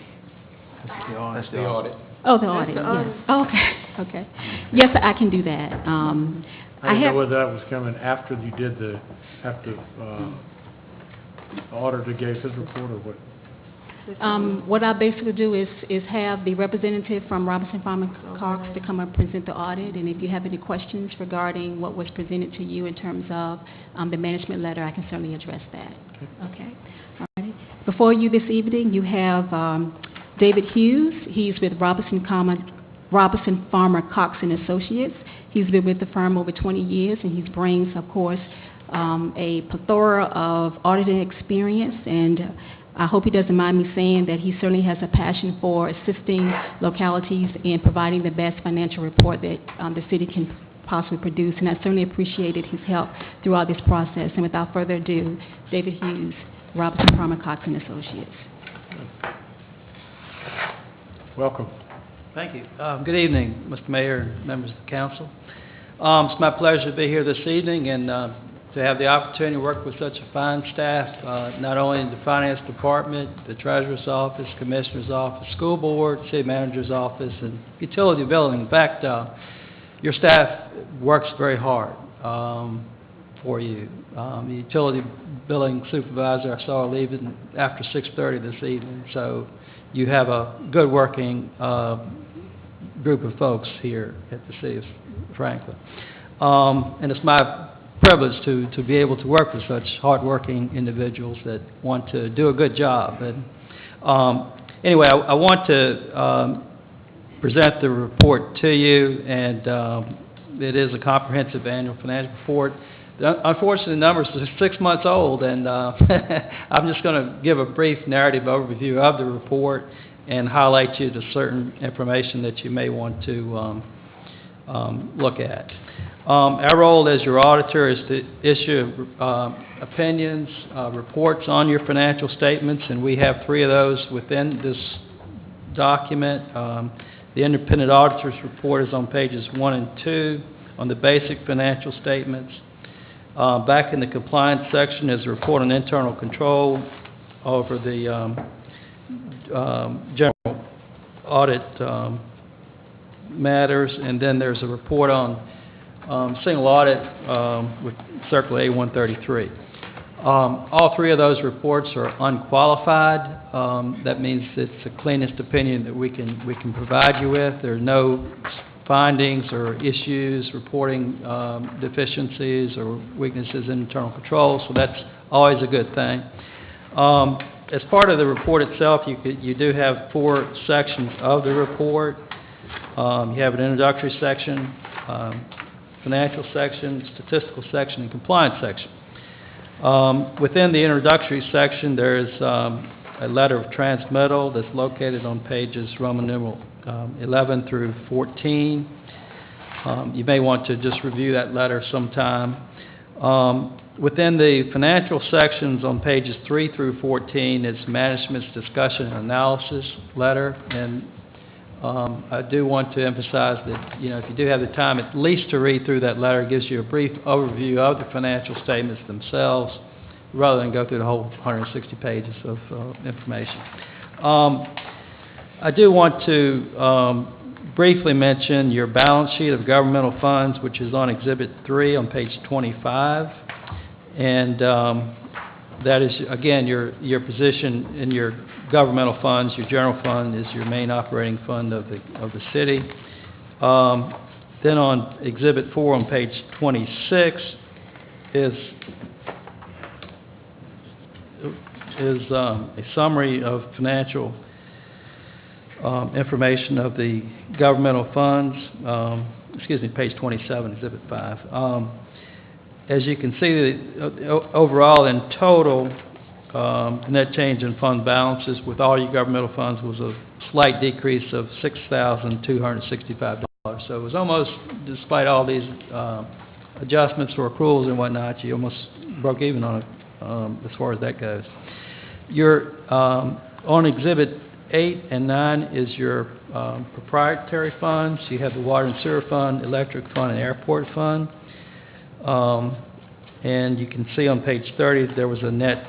That's the audit. Oh, the audit, yes. Oh, okay, okay. Yes, I can do that. I didn't know whether that was coming after you did the auditor gave his report, or what? What I basically do is have the representative from Robinson Farmer Cox to come up and present the audit, and if you have any questions regarding what was presented to you in terms of the management letter, I can certainly address that. Okay. All right. Before you this evening, you have David Hughes. He's with Robinson Farmer Cox and Associates. He's been with the firm over 20 years, and he brings, of course, a plethora of auditing experience, and I hope he doesn't mind me saying that he certainly has a passion for assisting localities in providing the best financial report that the city can possibly produce, and I certainly appreciated his help throughout this process. And without further ado, David Hughes, Robinson Farmer Cox and Associates. Welcome. Thank you. Good evening, Mr. Mayor and members of the council. It's my pleasure to be here this evening and to have the opportunity to work with such a fine staff, not only in the finance department, the treasurer's office, commissioner's office, school board, city manager's office, and utility billing. In fact, your staff works very hard for you. The utility billing supervisor, I saw her leaving after 6:30 this evening, so you have a good working group of folks here at the City of Franklin. And it's my privilege to be able to work with such hardworking individuals that want to do a good job. And anyway, I want to present the report to you, and it is a comprehensive annual financial report. Unfortunately, the numbers are 6 months old, and I'm just going to give a brief narrative overview of the report and highlight you to certain information that you may want to look at. Our role as your auditor is to issue opinions, reports on your financial statements, and we have 3 of those within this document. The independent auditor's report is on pages 1 and 2 on the basic financial statements. Back in the compliance section is a report on internal control over the general audit matters, and then there's a report on single audit with Circular A-133. All 3 of those reports are unqualified. That means it's the cleanest opinion that we can provide you with. There are no findings or issues, reporting deficiencies or weaknesses in internal control, so that's always a good thing. As part of the report itself, you do have 4 sections of the report. You have an introductory section, financial section, statistical section, and compliance section. Within the introductory section, there is a letter of transmittal that's located on pages Roman numeral 11 through 14. You may want to just review that letter sometime. Within the financial sections on pages 3 through 14, it's management's discussion and analysis letter, and I do want to emphasize that, if you do have the time at least to read through that letter, it gives you a brief overview of the financial statements themselves, rather than go through the whole 160 pages of information. I do want to briefly mention your balance sheet of governmental funds, which is on Exhibit 3 on page 25. And that is, again, your position in your governmental funds. Your general fund is your main operating fund of the city. Then on Exhibit 4 on page 26 is a summary of financial information of the governmental funds. Excuse me, page 27, Exhibit 5. As you can see, overall in total, net change in fund balances with all your governmental funds was a slight decrease of $6,265. So it was almost, despite all these adjustments for accruals and whatnot, you almost broke even on it as far as that goes. Your on Exhibit 8 and 9 is your proprietary funds. You have the water and sewer fund, electric fund, and airport fund. And you can see on page 30 there was a net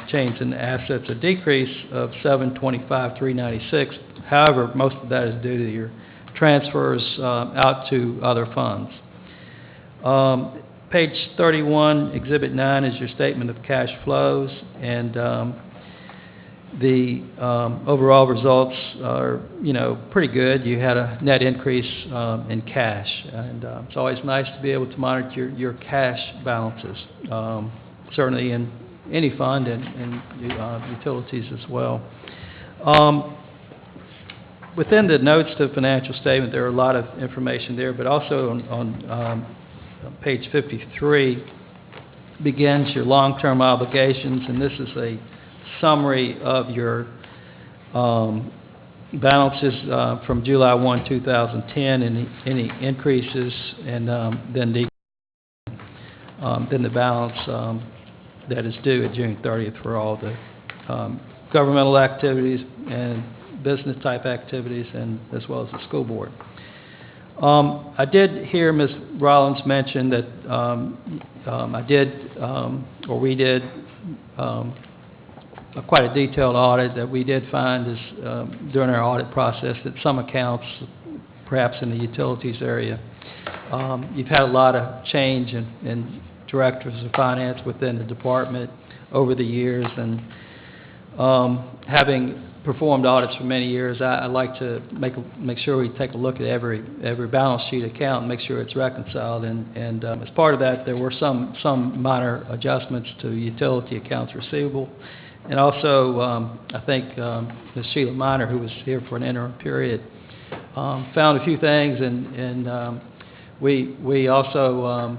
change in assets, a decrease of $725,396. However, most of that is due to your transfers out to other funds. Page 31, Exhibit 9, is your statement of cash flows, and the overall results are, pretty good. You had a net increase in cash, and it's always nice to be able to monitor your cash balances, certainly in any fund and utilities as well. Within the notes to the financial statement, there are a lot of information there, but also on page 53 begins your long-term obligations, and this is a summary of your balances from July 1, 2010, and any increases, and then the balance that is due at June 30th for all the governmental activities and business-type activities, and as well as the school board. I did hear Ms. Rollins mention that we did quite a detailed audit that we did find is during our audit process that some accounts, perhaps in the utilities area, you've had a lot of change in directors of finance within the department over the years, and having performed audits for many years, I like to make sure we take a look at every balance sheet account and make sure it's reconciled. And as part of that, there were some minor adjustments to utility accounts receivable, and also I think Ms. Sheila Miner, who was here for an interim period, found a few things, and we also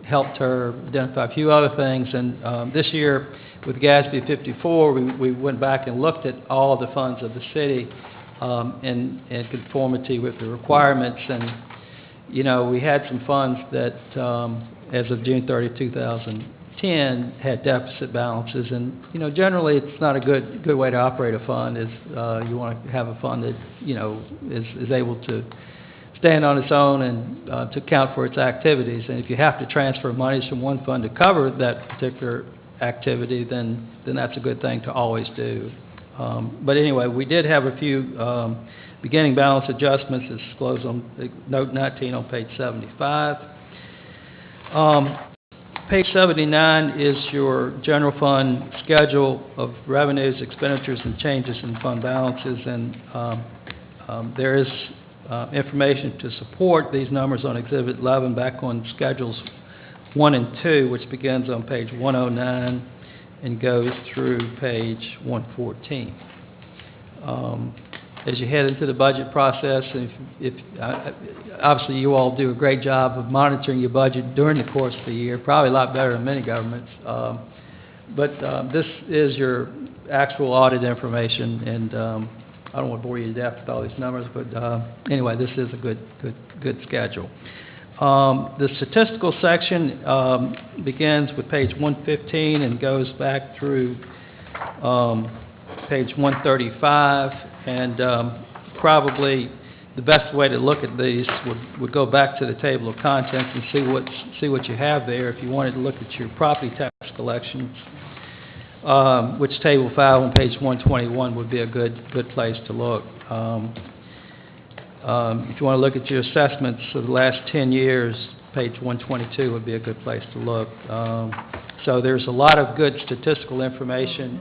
helped her identify a few other things. And this year, with GASB 54, we went back and looked at all the funds of the city in conformity with the requirements. And, we had some funds that, as of June 30, 2010, had deficit balances. And, generally, it's not a good way to operate a fund. You want to have a fund that, is able to stand on its own and to account for its activities. And if you have to transfer monies from one fund to cover that particular activity, then that's a good thing to always do. But anyway, we did have a few beginning balance adjustments as disclosed on note 19 on page 75. Page 79 is your general fund schedule of revenues, expenditures, and changes in fund balances, and there is information to support these numbers on Exhibit 11 back on Schedules 1 and 2, which begins on page 109 and goes through page 114. As you head into the budget process, obviously you all do a great job of monitoring your budget during the course of the year, probably a lot better than many governments. But this is your actual audit information, and I don't want to bore you to death with all these numbers, but anyway, this is a good schedule. The statistical section begins with page 115 and goes back through page 135, and probably the best way to look at these would go back to the table of contents and see what you have there. If you wanted to look at your property tax collections, which Table 5 on page 121 would be a good place to look. If you want to look at your assessments of the last 10 years, page 122 would be a good place to look. So there's a lot of good statistical information.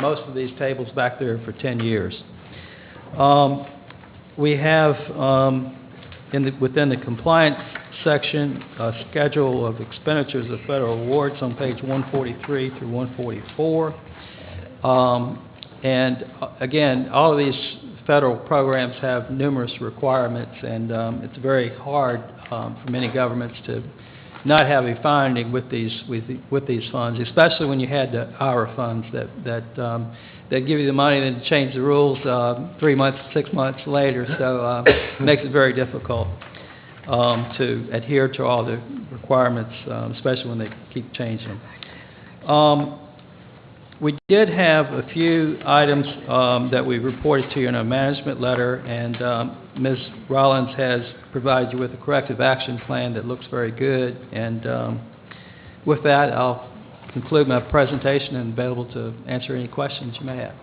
Most of these tables back there for 10 years. We have within the compliance section a schedule of expenditures of federal awards on page 143 through 144. And again, all of these federal programs have numerous requirements, and it's very hard for many governments to not have a finding with these funds, especially when you had the IRA funds that give you the money and then change the rules 3 months, 6 months later. So it makes it very difficult to adhere to all the requirements, especially when they keep changing them. We did have a few items that we reported to you in a management letter, and Ms. Rollins has provided you with a corrective action plan that looks very good. And with that, I'll conclude my presentation and be able to answer any questions you may have.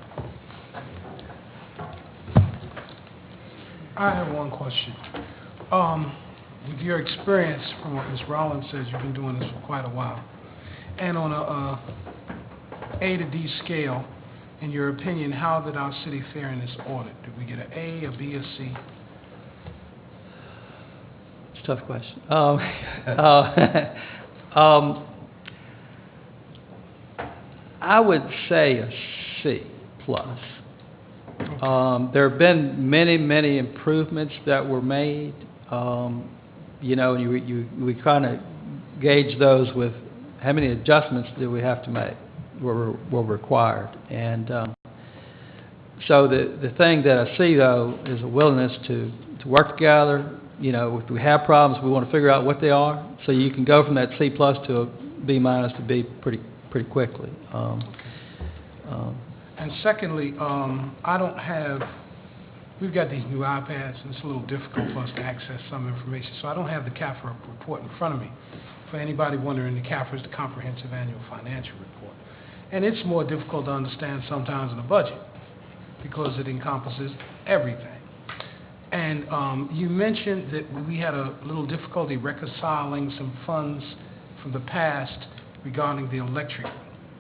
I have one question. With your experience, from what Ms. Rollins says, you've been doing this for quite a while, and on a A to D scale, in your opinion, how did our city fare in this audit? Did we get an A, a B, a C? It's a tough question. I would say a C plus. There have been many improvements that were made. We kind of gauge those with how many adjustments do we have to make were required. And so the thing that I see, though, is a willingness to work together. If we have problems, we want to figure out what they are, so you can go from that C plus to a B minus to B pretty quickly. And secondly, we've got these new iPads, and it's a little difficult for us to access some information, so I don't have the CAFRA report in front of me. For anybody wondering, the CAFRA is the Comprehensive Annual Financial Report. And it's more difficult to understand sometimes than a budget, because it encompasses everything. And you mentioned that we had a little difficulty reconciling some funds from the past regarding the electric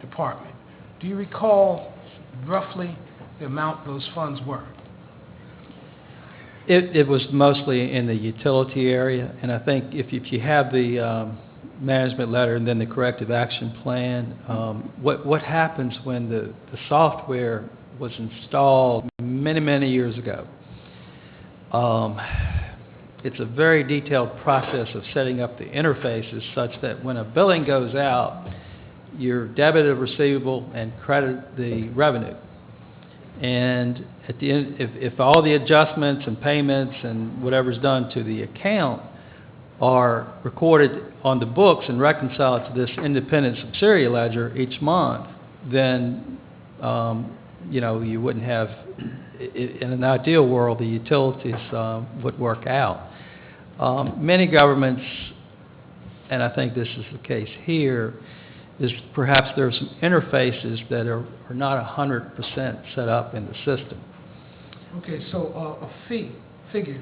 department. Do you recall roughly the amount those funds were? It was mostly in the utility area, and I think if you have the management letter and then the corrective action plan, what happens when the software was installed many years ago? It's a very detailed process of setting up the interfaces such that when a billing goes out, you're debit a receivable and credit the revenue. And at the end, if all the adjustments and payments and whatever's done to the account are recorded on the books and reconciled to this independent subsidiary ledger each month, then you wouldn't have, in an ideal world, the utilities would work out. Many governments, and I think this is the case here, is perhaps there are some interfaces that are not 100% set up in the system. Okay, so a figure.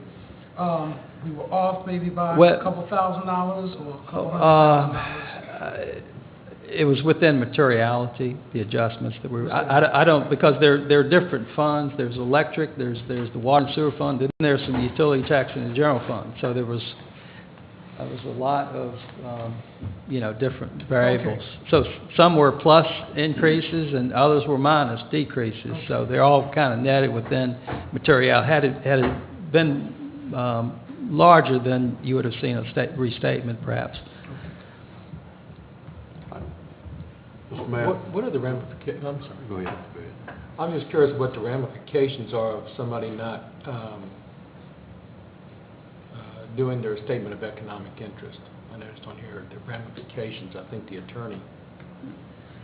We were off maybe by a couple $1,000 or a couple $100,000. It was within materiality, the adjustments that were. I don't, because there are different funds. There's electric. There's the water and sewer fund. Then there's some utility tax in the general fund. So there was a lot of different variables. Okay. So some were plus increases and others were minus decreases. Okay. So they're all kind of netted within materiality. Had it been larger, then you would have seen a restatement, perhaps. What are the ramifications? I'm sorry, go ahead. I'm just curious what the ramifications are of somebody not doing their statement of economic interest. I noticed on here the ramifications. I think the attorney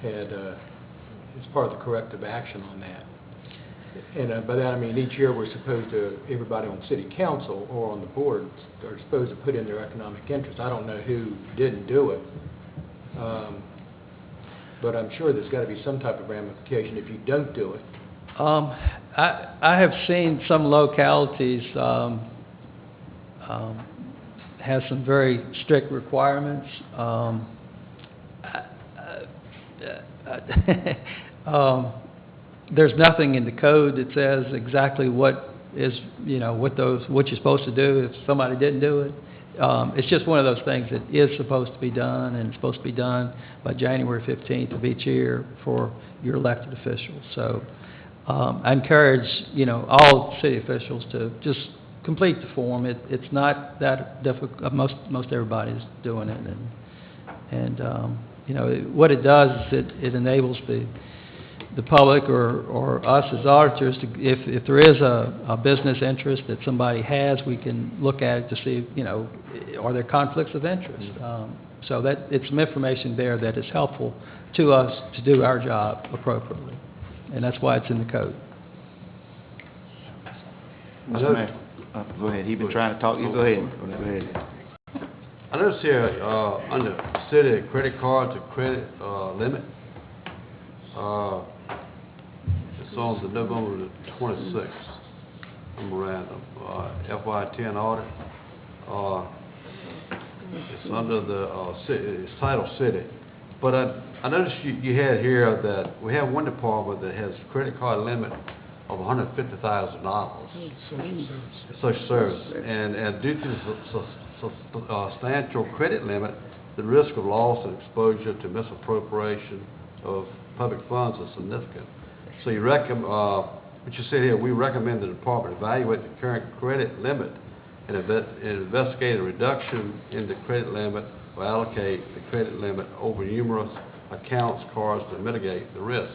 had, as part of the corrective action on that. And by that, I mean, each year, we're supposed to, everybody on city council or on the board are supposed to put in their economic interest. I don't know who didn't do it. But I'm sure there's got to be some type of ramification if you don't do it. I have seen some localities have some very strict requirements. There's nothing in the code that says exactly what is, what you're supposed to do if somebody didn't do it. It's just one of those things that is supposed to be done, and it's supposed to be done by January 15th of each year for your elected officials. So I encourage, all city officials to just complete the form. It's not that difficult. Most everybody's doing it, and what it does is it enables the public or us as auditors to, if there is a business interest that somebody has, we can look at it to see, are there conflicts of interest? So that it's some information there that is helpful to us to do our job appropriately, and that's why it's in the code. Mr. Mayor, go ahead. He's been trying to talk. You go ahead. Go ahead. I notice here, under city credit card to credit limit, it's on the November the 26th memorandum, FY10 audit. It's under the city, it's titled City. But I noticed you had here that we have one department that has a credit card limit of $150,000. Social service. And due to the substantial credit limit, the risk of loss and exposure to misappropriation of public funds is significant. So you what you said here, we recommend the department evaluate the current credit limit and investigate a reduction in the credit limit or allocate the credit limit over numerous accounts, cards to mitigate the risk.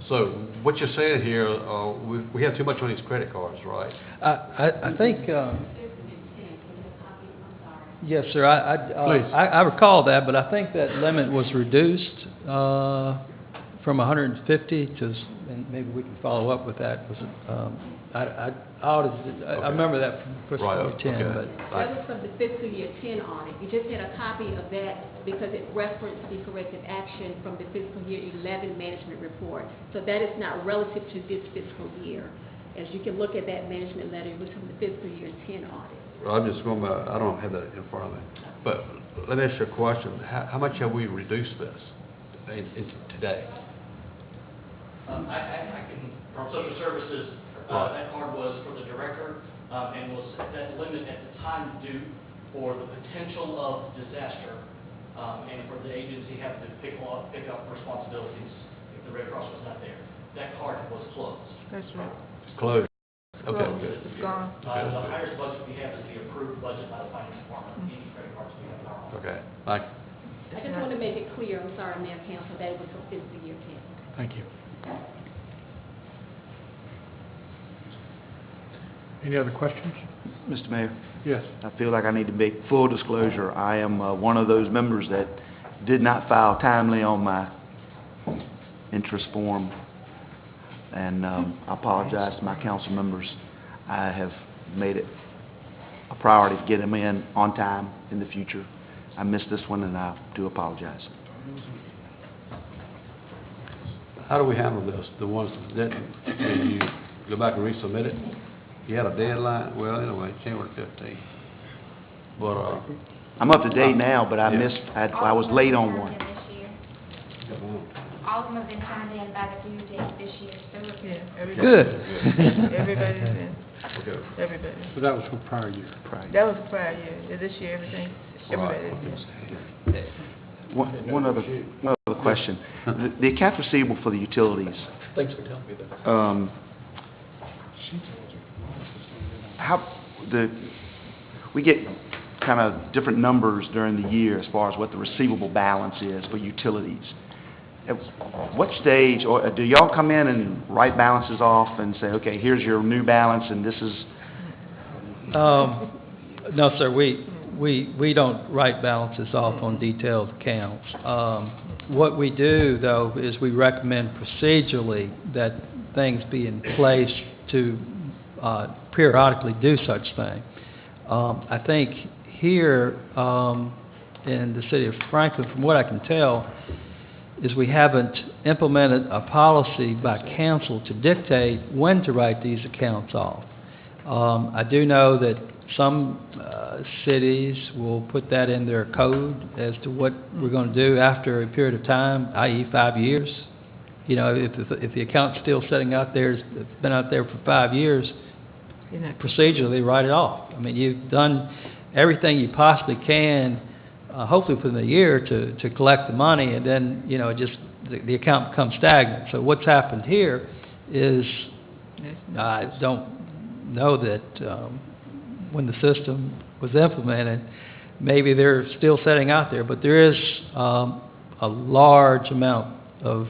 So what you're saying here, we have too much on these credit cards, right? I think, yes, sir. I recall that, but I think that limit was reduced from 150 to, and maybe we can follow up with that. Was it? I remember that from fiscal year 10. Okay. But That was from the fiscal year 10 audit. You just had a copy of that because it referenced the corrective action from the fiscal year 11 management report. So that is not relative to this fiscal year. As you can look at that management letter, it was from the fiscal year 10 audit. Well, I'm just going by, I don't have that in front of me. But let me ask you a question. How much have we reduced this today? I can, from social services, that card was for the director, and was that limit at the time due for the potential of disaster, and for the agency having to pick up responsibilities if the Red Cross was not there. That card was closed. That's right. It's closed. Okay, Closed. good. It's gone. The highest budget we have is the approved budget by the finance department. Any credit cards we have in our office. Okay, thank you. I just want to make it clear, I'm sorry, Mayor Council, that it was from fiscal year 10. Thank you. Any other questions? Mr. Mayor, Yes. I feel like I need to make full disclosure. I am one of those members that did not file timely on my interest form, and I apologize to my council members. I have made it a priority to get them in on time in the future. I missed this one, and I do apologize. How do we handle this, the ones that didn't, when you go back and resubmit it? You had a deadline, well, anyway, January 15th. But, I'm up to date now, but I Yeah. missed, I was late on one. All of them have been turned in by the due date this year, so Yeah, everybody. Good. Everybody's in. okay. Everybody. So that was for prior year. That was prior year. Yeah, this year, everybody's in. One other question. The account receivable for the utilities, Thanks for telling me that. we get kind of different numbers during the year as far as what the receivable balance is for utilities. At what stage, or do y'all come in and write balances off and say, okay, here's your new balance and this is... No, sir, we don't write balances off on detailed accounts. What we do, though, is we recommend procedurally that things be in place to periodically do such thing. I think here in the city of Franklin, from what I can tell, is we haven't implemented a policy by council to dictate when to write these accounts off. I do know that some cities will put that in their code as to what we're going to do after a period of time, i.e. 5 years. You know, if the account's still sitting out there, it's been out there for 5 years, procedurally write it off. I mean, you've done everything you possibly can, hopefully within a year, to collect the money, and then, you know, just the account becomes stagnant. So what's happened here is, I don't know that when the system was implemented, maybe they're still sitting out there, but there is a large amount of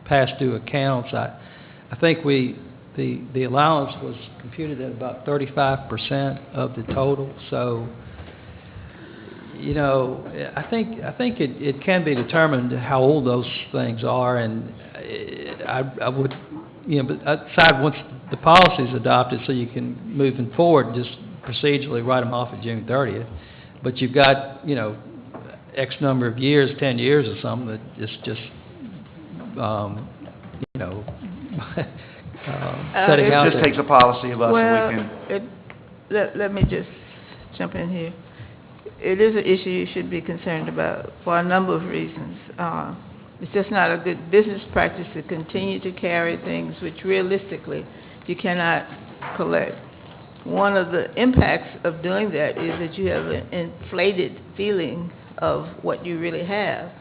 past due accounts. I think the allowance was computed at about 35% of the total. So, you know, I think it can be determined how old those things are, and I would, you know, but aside once the policy is adopted, so you can moving forward, just procedurally write them off at June 30th. But you've got, you know, X number of years, 10 years or something, that it's just, you know, setting out It just takes a policy of us, Well, and we can... let me just jump in here. It is an issue you should be concerned about for a number of reasons. It's just not a good business practice to continue to carry things which realistically you cannot collect. One of the impacts of doing that is that you have an inflated feeling of what you really have,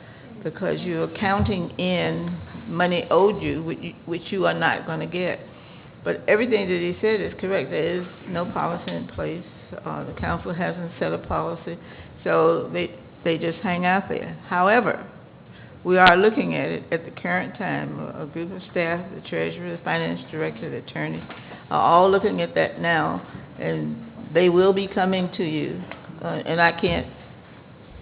because you're counting in money owed you, which you are not going to get. But everything that he said is correct. There is no policy in place. The council hasn't set a policy, so they just hang out there. However, we are looking at it at the current time. A group of staff, the treasurer, the finance director, the attorney, are all looking at that now, and they will be coming to you. And I can't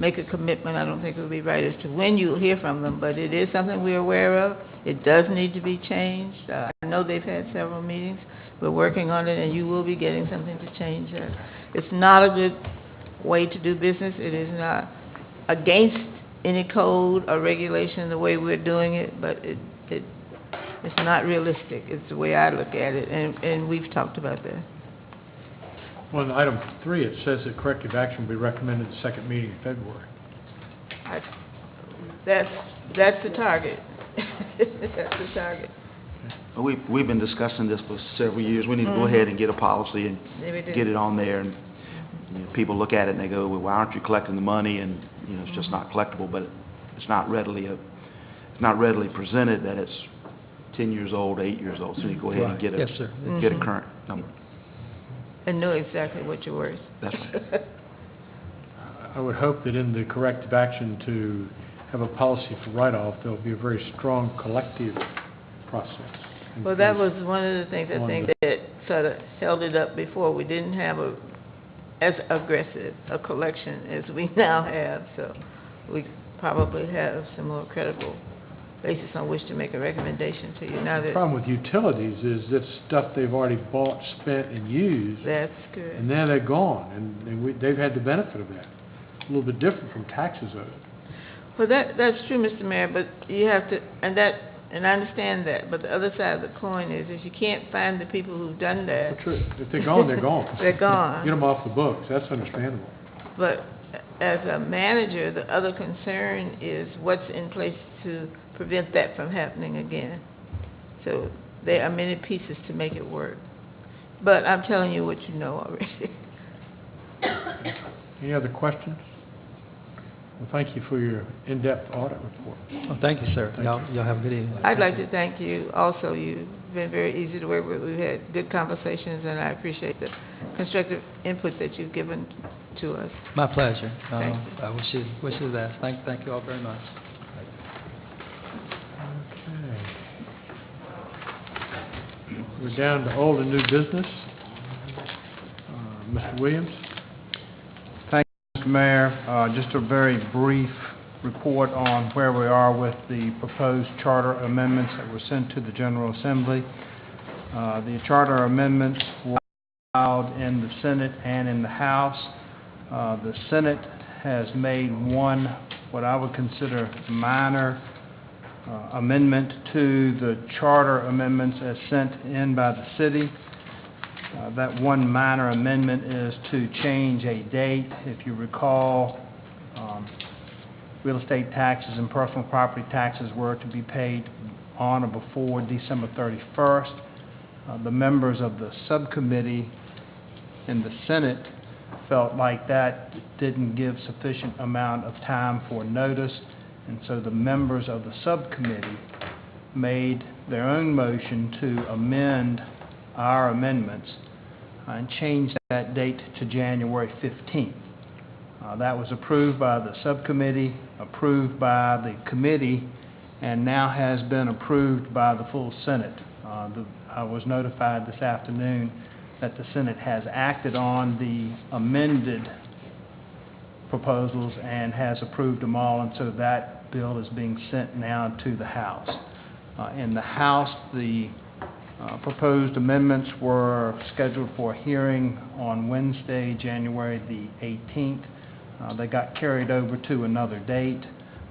make a commitment. I don't think it would be right as to when you'll hear from them, but it is something we're aware of. It does need to be changed. I know they've had several meetings. We're working on it, and you will be getting something to change that. It's not a good way to do business. It is not against any code or regulation the way we're doing it, but it's not realistic. It's the way I look at it, and we've talked about that. Well, in item 3, it says that corrective action will be recommended at the second meeting in February. That's the target. That's the target. We've been discussing this for several years. We need to go ahead and get a policy and get it on there. And you know, people look at it and they go, "Well, why aren't you collecting the money?" And you know, it's just not collectible. But it's not readily presented that it's 10 years old, 8 years old. So you go ahead and get a current number. And know exactly what you're worth. That's right. I would hope that in the corrective action to have a policy for write-off, there'll be a very strong collective process. Well, that was one of the things I think that sort of held it up before. We didn't have as aggressive a collection as we now have, so we probably have some more credible basis on which to make a recommendation to you. Now The that problem with utilities is that stuff they've already bought, spent, and used, that's good. and then they're gone, and they've had the benefit of that. A little bit different from taxes owed. Well, that's true, Mr. Mayor, but you have to, and I understand that, but the other side of the coin is you can't find the people who've done that. True. If they're gone, they're gone. They're gone. Get them off the books. That's understandable. But as a manager, the other concern is what's in place to prevent that from happening again. So there are many pieces to make it work. But I'm telling you what you know already. Any other questions? Well, thank you for your in-depth audit report. Well, thank you, sir. Y'all have a good evening. I'd like to thank you also. You've been very easy to work with. We've had good conversations, and I appreciate the constructive input that you've given to us. My pleasure. Thank you. I wish you the best. Thank you all very much. Okay. We're down to old and new business. Mr. Williams? Mr. Mayor, just a very brief report on where we are with the proposed charter amendments that were sent to the General Assembly. The charter amendments were filed in the Senate and in the House. The Senate has made one, what I would consider minor amendment to the charter amendments as sent in by the city. That one minor amendment is to change a date. If you recall, real estate taxes and personal property taxes were to be paid on or before December 31st. The members of the subcommittee in the Senate felt like that didn't give sufficient amount of time for notice, and so the members of the subcommittee made their own motion to amend our amendments and change that date to January 15th. That was approved by the subcommittee, approved by the committee, and now has been approved by the full Senate. I was notified this afternoon that the Senate has acted on the amended proposals and has approved them all, and so that bill is being sent now to the House. In the House, the proposed amendments were scheduled for a hearing on Wednesday, January the 18th. They got carried over to another date,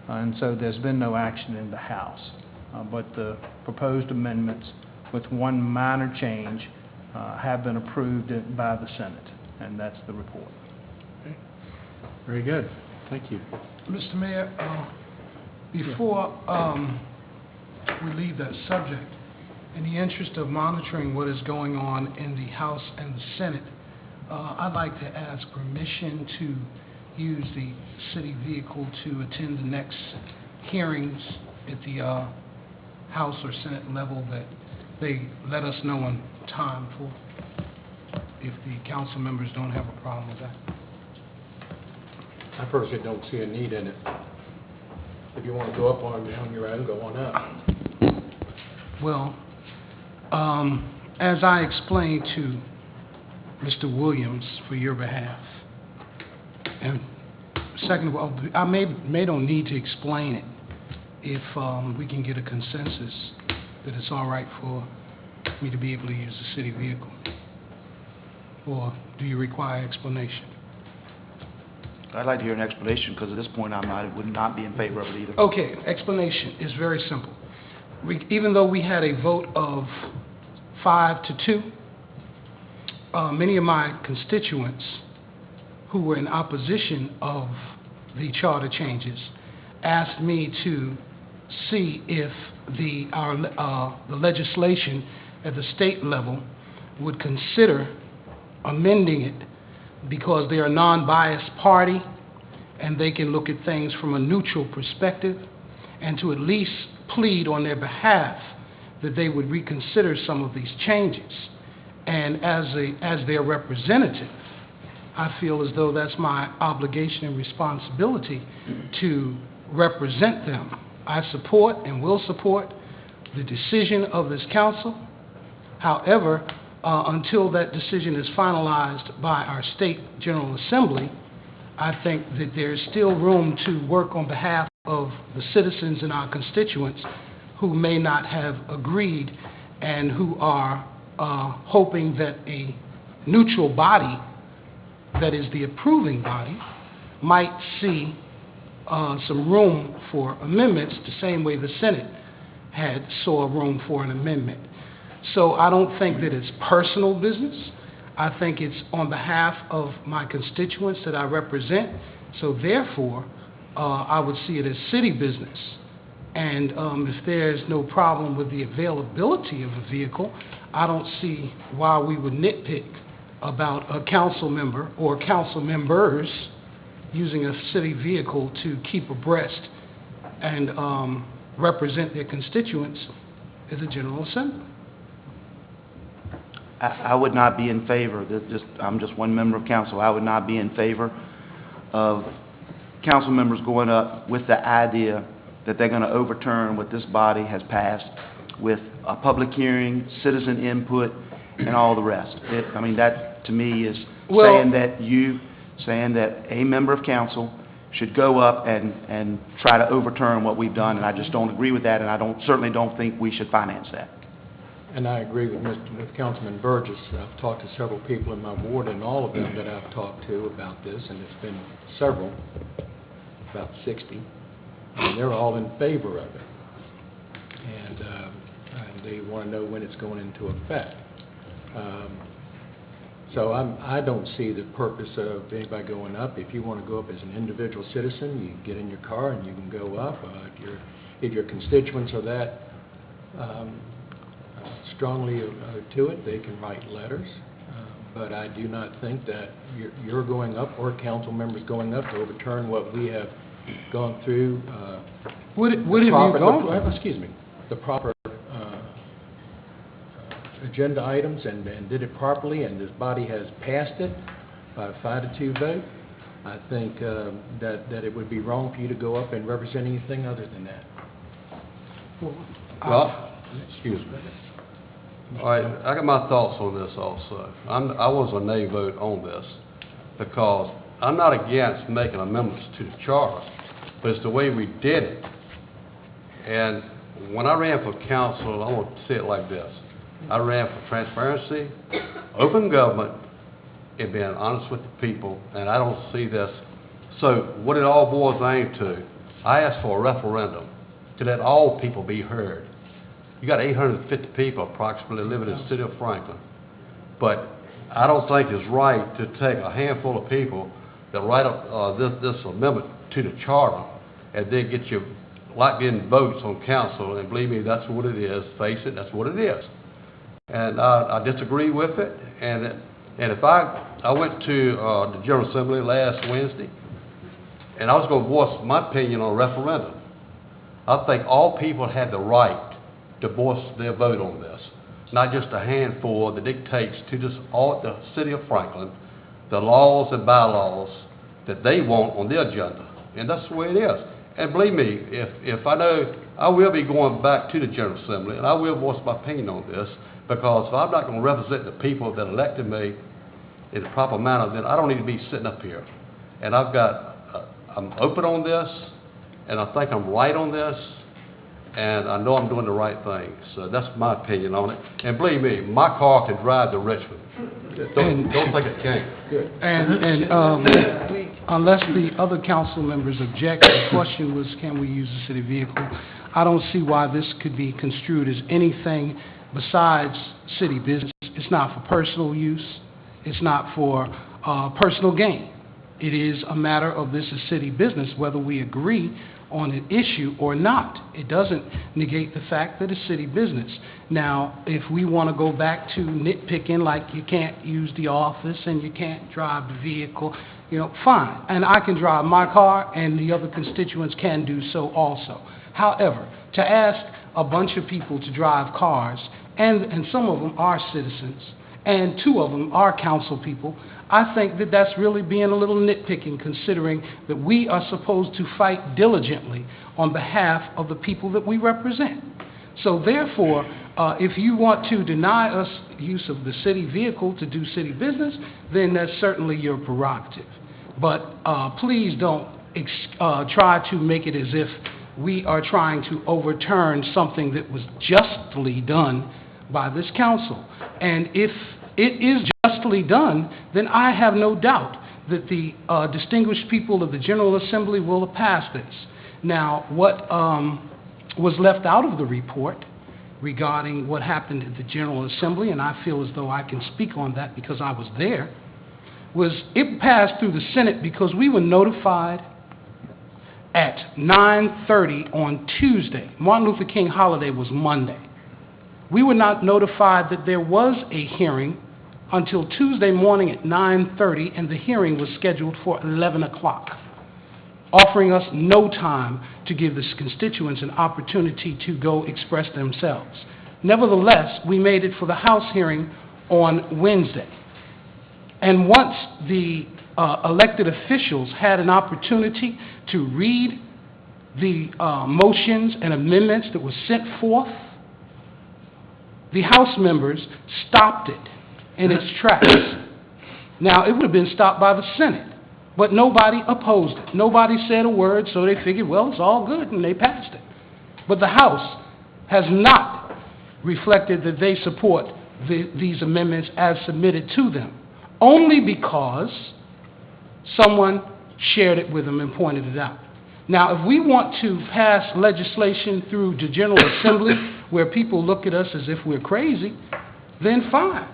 and so there's been no action in the House. But the proposed amendments, with one minor change, have been approved by the Senate, and that's the report. Okay. Very good. Thank you. Mr. Mayor, before we leave that subject, in the interest of monitoring what is going on in the House and the Senate, I'd like to ask permission to use the city vehicle to attend the next hearings at the House or Senate level that they let us know in time for, if the council members don't have a problem with that. I personally don't see a need in it. If you want to go up on your own, go on up. Well, as I explained to Mr. Williams for your behalf, and second of all, I may don't need to explain it if we can get a consensus that it's all right for me to be able to use the city vehicle. Or do you require explanation? I'd like to hear an explanation, because at this point would not be in favor of it either. Okay, explanation is very simple. Even though we had a vote of 5-2, many of my constituents who were in opposition of the charter changes asked me to see if the legislation at the state level would consider amending it, because they are a non-biased party and they can look at things from a neutral perspective, and to at least plead on their behalf that they would reconsider some of these changes. And as their representative, I feel as though that's my obligation and responsibility to represent them. I support and will support the decision of this council. However, until that decision is finalized by our state General Assembly, I think that there's still room to work on behalf of the citizens and our constituents who may not have agreed and who are hoping that a neutral body, that is the approving body, might see some room for amendments the same way the Senate saw room for an amendment. So I don't think that it's personal business. I think it's on behalf of my constituents that I represent. So therefore, I would see it as city business. And if there's no problem with the availability of a vehicle, I don't see why we would nitpick about a council member or council members using a city vehicle to keep abreast and represent their constituents at the General Assembly. I would not be in favor, I'm just one member of council, I would not be in favor of council members going up with the idea that they're going to overturn what this body has passed with a public hearing, citizen input, and all the rest. That to me is saying that a member of council should go up and try to overturn what we've done, and I just don't agree with that, and I certainly don't think we should finance that. And I agree with Councilman Burgess. I've talked to several people in my ward, and all of them that I've talked to about this, and it's been several, about 60, and they're all in favor of it. And they want to know when it's going into effect. So I don't see the purpose of anybody going up. If you want to go up as an individual citizen, you get in your car and you can go up. If your constituents are that strongly to it, they can write letters. But I do not think that you're going up or council members going up to overturn what we have gone through. What have you gone? Excuse me. The proper agenda items and did it properly, and this body has passed it by a 5-2 vote. I think that it would be wrong for you to go up and represent anything other than that. Well, excuse me. All right, I got my thoughts on this also. I was a nay vote on this because I'm not against making amendments to the charter, but it's the way we did it. And when I ran for council, I want to say it like this. I ran for transparency, open government, and being honest with the people, and I don't see this. So what it all boils down to, I asked for a referendum to let all people be heard. You got 850 people approximately living in the city of Franklin, but I don't think it's right to take a handful of people that write up this amendment to the charter and then get you locked in votes on council, and believe me, that's what it is. Face it, that's what it is. And I disagree with it. And if I went to the General Assembly last Wednesday, and I was going to voice my opinion on a referendum, I think all people had the right to voice their vote on this, not just a handful that dictates to the city of Franklin the laws and bylaws that they want on their agenda. And that's the way it is. And believe me, if I know, I will be going back to the General Assembly, and I will voice my opinion on this, because if I'm not going to represent the people that elected me in the proper manner, then I don't need to be sitting up here. And I'm open on this, and I think I'm right on this, and I know I'm doing the right thing. So that's my opinion on it. And believe me, my car can drive to Richmond. Don't think it can't. Good. And unless the other council members object, the question was, can we use a city vehicle? I don't see why this could be construed as anything besides city business. It's not for personal use. It's not for personal gain. It is a matter of this is city business, whether we agree on an issue or not. It doesn't negate the fact that it's city business. Now, if we want to go back to nitpicking, like you can't use the office and you can't drive the vehicle, fine. And I can drive my car, and the other constituents can do so also. However, to ask a bunch of people to drive cars, and some of them are citizens, and 2 of them are council people, I think that that's really being a little nitpicking, considering that we are supposed to fight diligently on behalf of the people that we represent. So therefore, if you want to deny us use of the city vehicle to do city business, then that's certainly your prerogative. But please don't try to make it as if we are trying to overturn something that was justly done by this council. And if it is justly done, then I have no doubt that the distinguished people of the General Assembly will pass this. Now, what was left out of the report regarding what happened at the General Assembly, and I feel as though I can speak on that because I was there, was it passed through the Senate because we were notified at 9:30 on Tuesday. Martin Luther King holiday was Monday. We were not notified that there was a hearing until Tuesday morning at 9:30, and the hearing was scheduled for 11 o'clock, offering us no time to give the constituents an opportunity to go express themselves. Nevertheless, we made it for the House hearing on Wednesday. And once the elected officials had an opportunity to read the motions and amendments that were sent forth, the House members stopped it in its tracks. Now, it would have been stopped by the Senate, but nobody opposed it. Nobody said a word, so they figured, well, it's all good, and they passed it. But the House has not reflected that they support these amendments as submitted to them, only because someone shared it with them and pointed it out. Now, if we want to pass legislation through the General Assembly where people look at us as if we're crazy, then fine.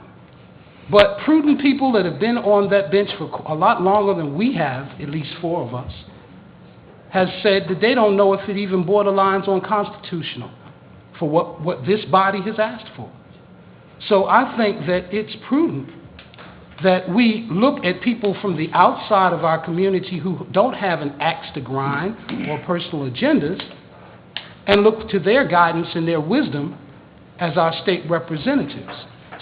But prudent people that have been on that bench for a lot longer than we have, at least 4 of us, has said that they don't know if it even borderlines on constitutional for what this body has asked for. So I think that it's prudent that we look at people from the outside of our community who don't have an axe to grind or personal agendas and look to their guidance and their wisdom as our state representatives.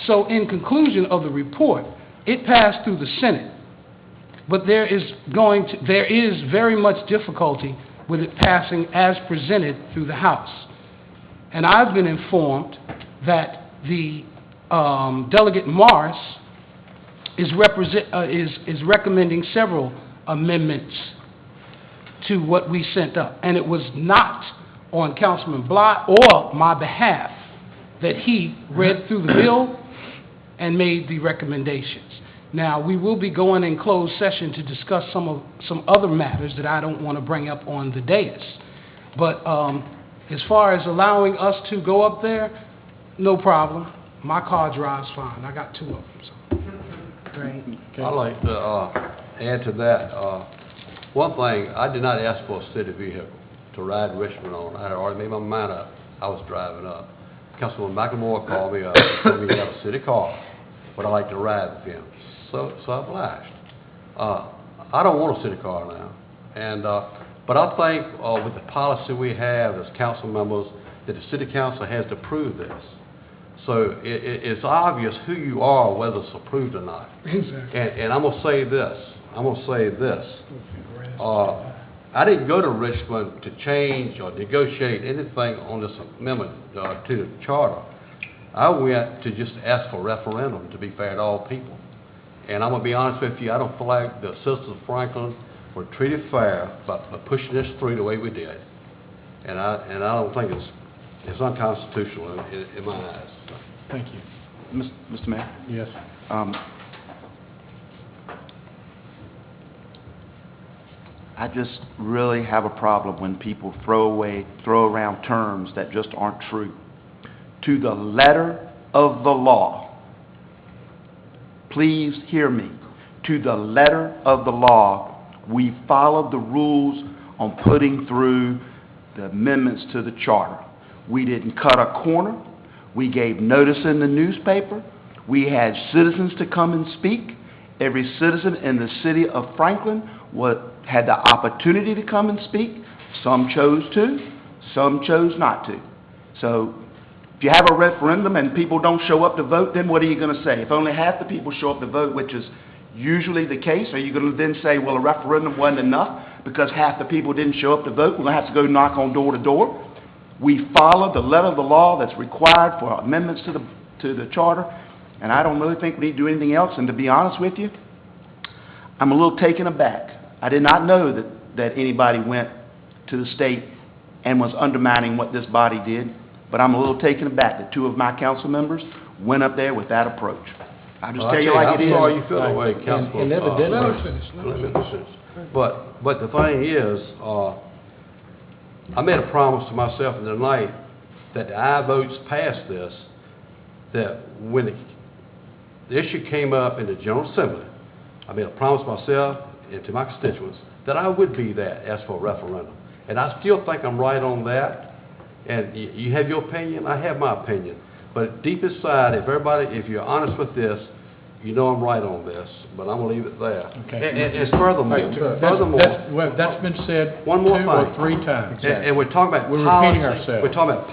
So in conclusion of the report, it passed through the Senate, but there is very much difficulty with it passing as presented through the House. And I've been informed that the Delegate Morris is recommending several amendments to what we sent up. And it was not on Councilman Bly or my behalf that he read through the bill and made the recommendations. Now, we will be going in closed session to discuss some other matters that I don't want to bring up on the dais. But as far as allowing us to go up there, no problem. My car drives fine. I got 2 of them. So. Great. I'd like to add to that. One thing, I did not ask for a city vehicle to ride Richmond on. I had already made my mind up. I was driving up. Councilman McLemore called me up and told me he had a city car, but I like to ride with him. So I obliged. I don't want a city car now, and but I think with the policy we have as council members, that the city council has to approve this. So it's obvious who you are, whether it's approved or not. Exactly. And I'm gonna say this. I didn't go to Richmond to change or negotiate anything on this amendment to the charter. I went to just ask for a referendum to be fair to all people. And I'm gonna be honest with you, I don't feel like the citizens of Franklin were treated fair by pushing this through the way we did. And I don't think it's unconstitutional in my eyes. Thank you. Mr. Mayor? Yes. I just really have a problem when people throw around terms that just aren't true. To the letter of the law, please hear me. To the letter of the law, we followed the rules on putting through the amendments to the charter. We didn't cut a corner. We gave notice in the newspaper. We had citizens to come and speak. Every citizen in the city of Franklin had the opportunity to come and speak. Some chose to, some chose not to. So if you have a referendum and people don't show up to vote, then what are you going to say? If only half the people show up to vote, which is usually the case, are you going to then say, well, a referendum wasn't enough because half the people didn't show up to vote? We're going to have to go knock on door to door. We followed the letter of the law that's required for amendments to the charter, and I don't really think we need to do anything else. And to be honest with you, I'm a little taken aback. I did not know that anybody went to the state and was undermining what this body did, but I'm a little taken aback that 2 of my council members went up there with that approach. I'll just tell you like it is. I'm sorry you feel that way, Councilman. And evidently, But the thing is, I made a promise to myself in the night that the aye votes passed this, that when the issue came up in the General Assembly, I made a promise to myself and to my constituents that I would be that, ask for a referendum. And I still think I'm right on that. And you have your opinion, I have my opinion. But deep inside, if you're honest with this, you know I'm right on this, but I'm going to leave it there. Okay. And furthermore, that's been said one more 2 or thing. 3 times. And we're talking about We're policy. repeating ourselves. We're talking about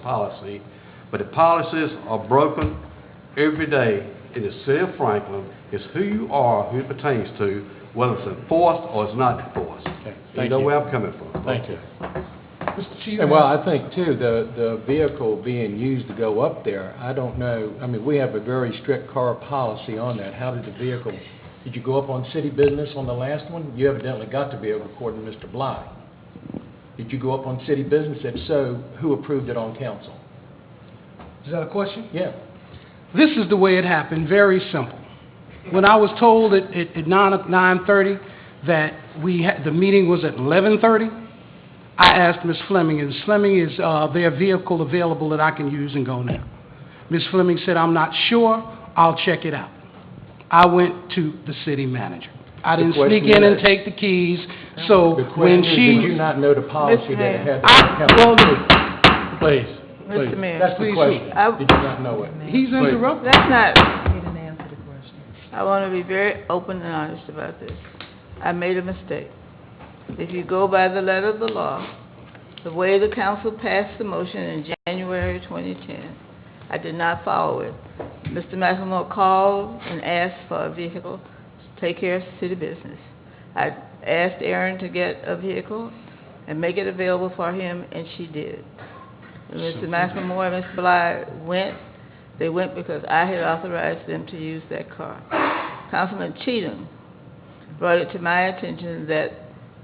policy, but the policies are broken every day in the city of Franklin. It's who you are, who it pertains to, whether it's enforced or it's not enforced. Okay. You know where I'm coming from. Thank you. Mr. Chief. and well, I think too, the vehicle being used to go up there, I don't know, I mean, we have a very strict car policy on that. How did the vehicle Did you go up on city business on the last one? You evidently got to be over, according to Mr. Bly. Did you go up on city business? If so, who approved it on council? Is that a question? Yeah. This is the way it happened, very simple. When I was told at 9:30 that the meeting was at 11:30, I asked Ms. Fleming, is there a vehicle available that I can use and go now? Ms. Fleming said, I'm not sure, I'll check it out. I went to the city manager. I didn't sneak in and take the keys, so when she... Did you not know the policy that it had to Well, Please, please. Mr. Mayor. That's the question. Did you not know it? he's interrupted. That's not, He didn't answer the question. I want to be very open and honest about this. I made a mistake. If you go by the letter of the law, the way the council passed the motion in January 2010, I did not follow it. Mr. McLemore called and asked for a vehicle to take care of city business. I asked Erin to get a vehicle and make it available for him, and she did. When Mr. McLemore and Ms. Bly went, they went because I had authorized them to use that car. Councilman Cheatham brought it to my attention that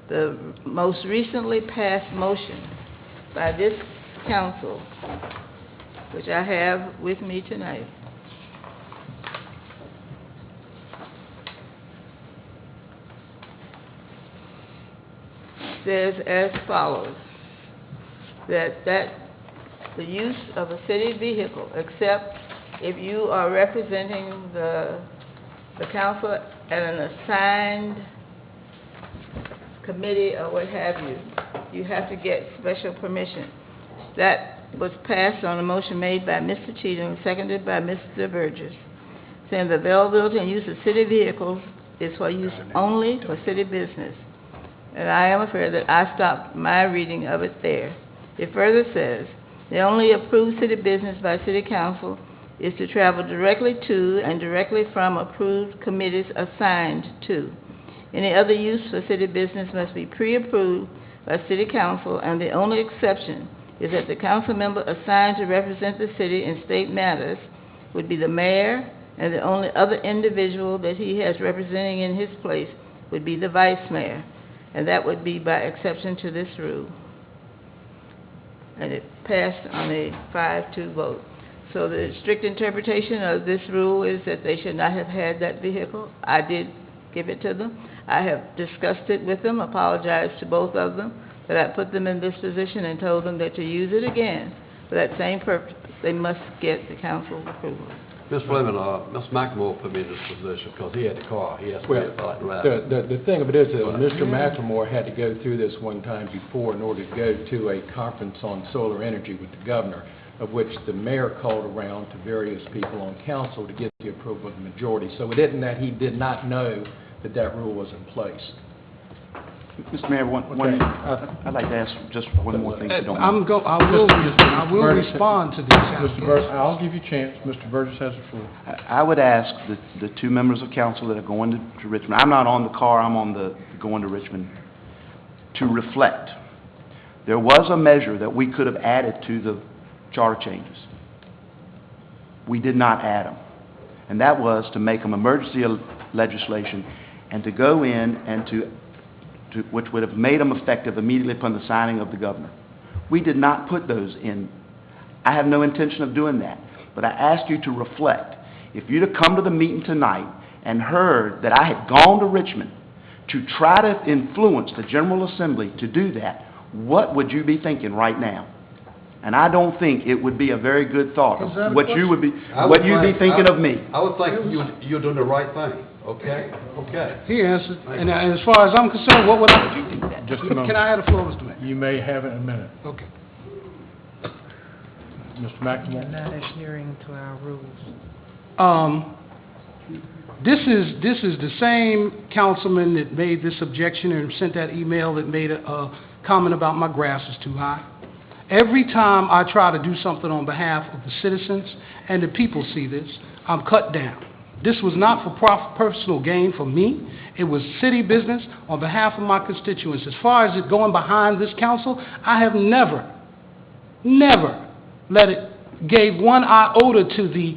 the most recently passed motion by this council, which I have with me tonight, says as follows, that the use of a city vehicle, except if you are representing the council at an assigned committee or what have you, you have to get special permission. That was passed on a motion made by Mr. Cheatham, seconded by Mr. Burgess, saying the availability and use of city vehicles is for use only for city business. And I am afraid that I stopped my reading of it there. It further says, the only approved city business by city council is to travel directly to and directly from approved committees assigned to. Any other use for city business must be pre-approved by city council, and the only exception is that the council member assigned to represent the city in state matters would be the mayor, and the only other individual that he has representing in his place would be the vice mayor, and that would be by exception to this rule. And it passed on a 5-2 vote. So the strict interpretation of this rule is that they should not have had that vehicle. I did give it to them. I have discussed it with them, apologized to both of them, that I put them in this position and told them that to use it again for that same purpose, they must get the council's approval. Ms. Fleming, Mr. McLemore put me in this position because he had the car. He asked me if I'd ride. The thing of it is that Mr. McLemore had to go through this one time before in order to go to a conference on solar energy with the governor, of which the mayor called around to various people on council to get the approval of the majority. So it isn't that he did not know that that rule was in place. Mr. Mayor, I'd like to ask just one more thing, if you don't mind. I will respond to this. Mr. Burgess, I'll give you a chance. Mr. Burgess has the floor. I would ask the two members of council that are going to Richmond, I'm not on the car, I'm on the going to Richmond, to reflect. There was a measure that we could have added to the charter changes. We did not add them. And that was to make them emergency legislation and to go in and which would have made them effective immediately upon the signing of the governor. We did not put those in. I have no intention of doing that. But I asked you to reflect. If you'd have come to the meeting tonight and heard that I had gone to Richmond to try to influence the General Assembly to do that, what would you be thinking right now? And I don't think it would be a very good thought of what you would be, what you'd be thinking of me. I would think you're doing the right thing. Okay? Okay. He answered, and as far as I'm concerned, what would I do? Just a moment. Can I have the floor, Mr. Mayor? You may have it in a minute. Okay. Mr. You're McLemore? not adhering to our rules. This is the same councilman that made this objection and sent that email that made a comment about my grass is too high. Every time I try to do something on behalf of the citizens and the people see this, I'm cut down. This was not for personal gain for me. It was city business on behalf of my constituents. As far as it going behind this council, I have never gave one iota to the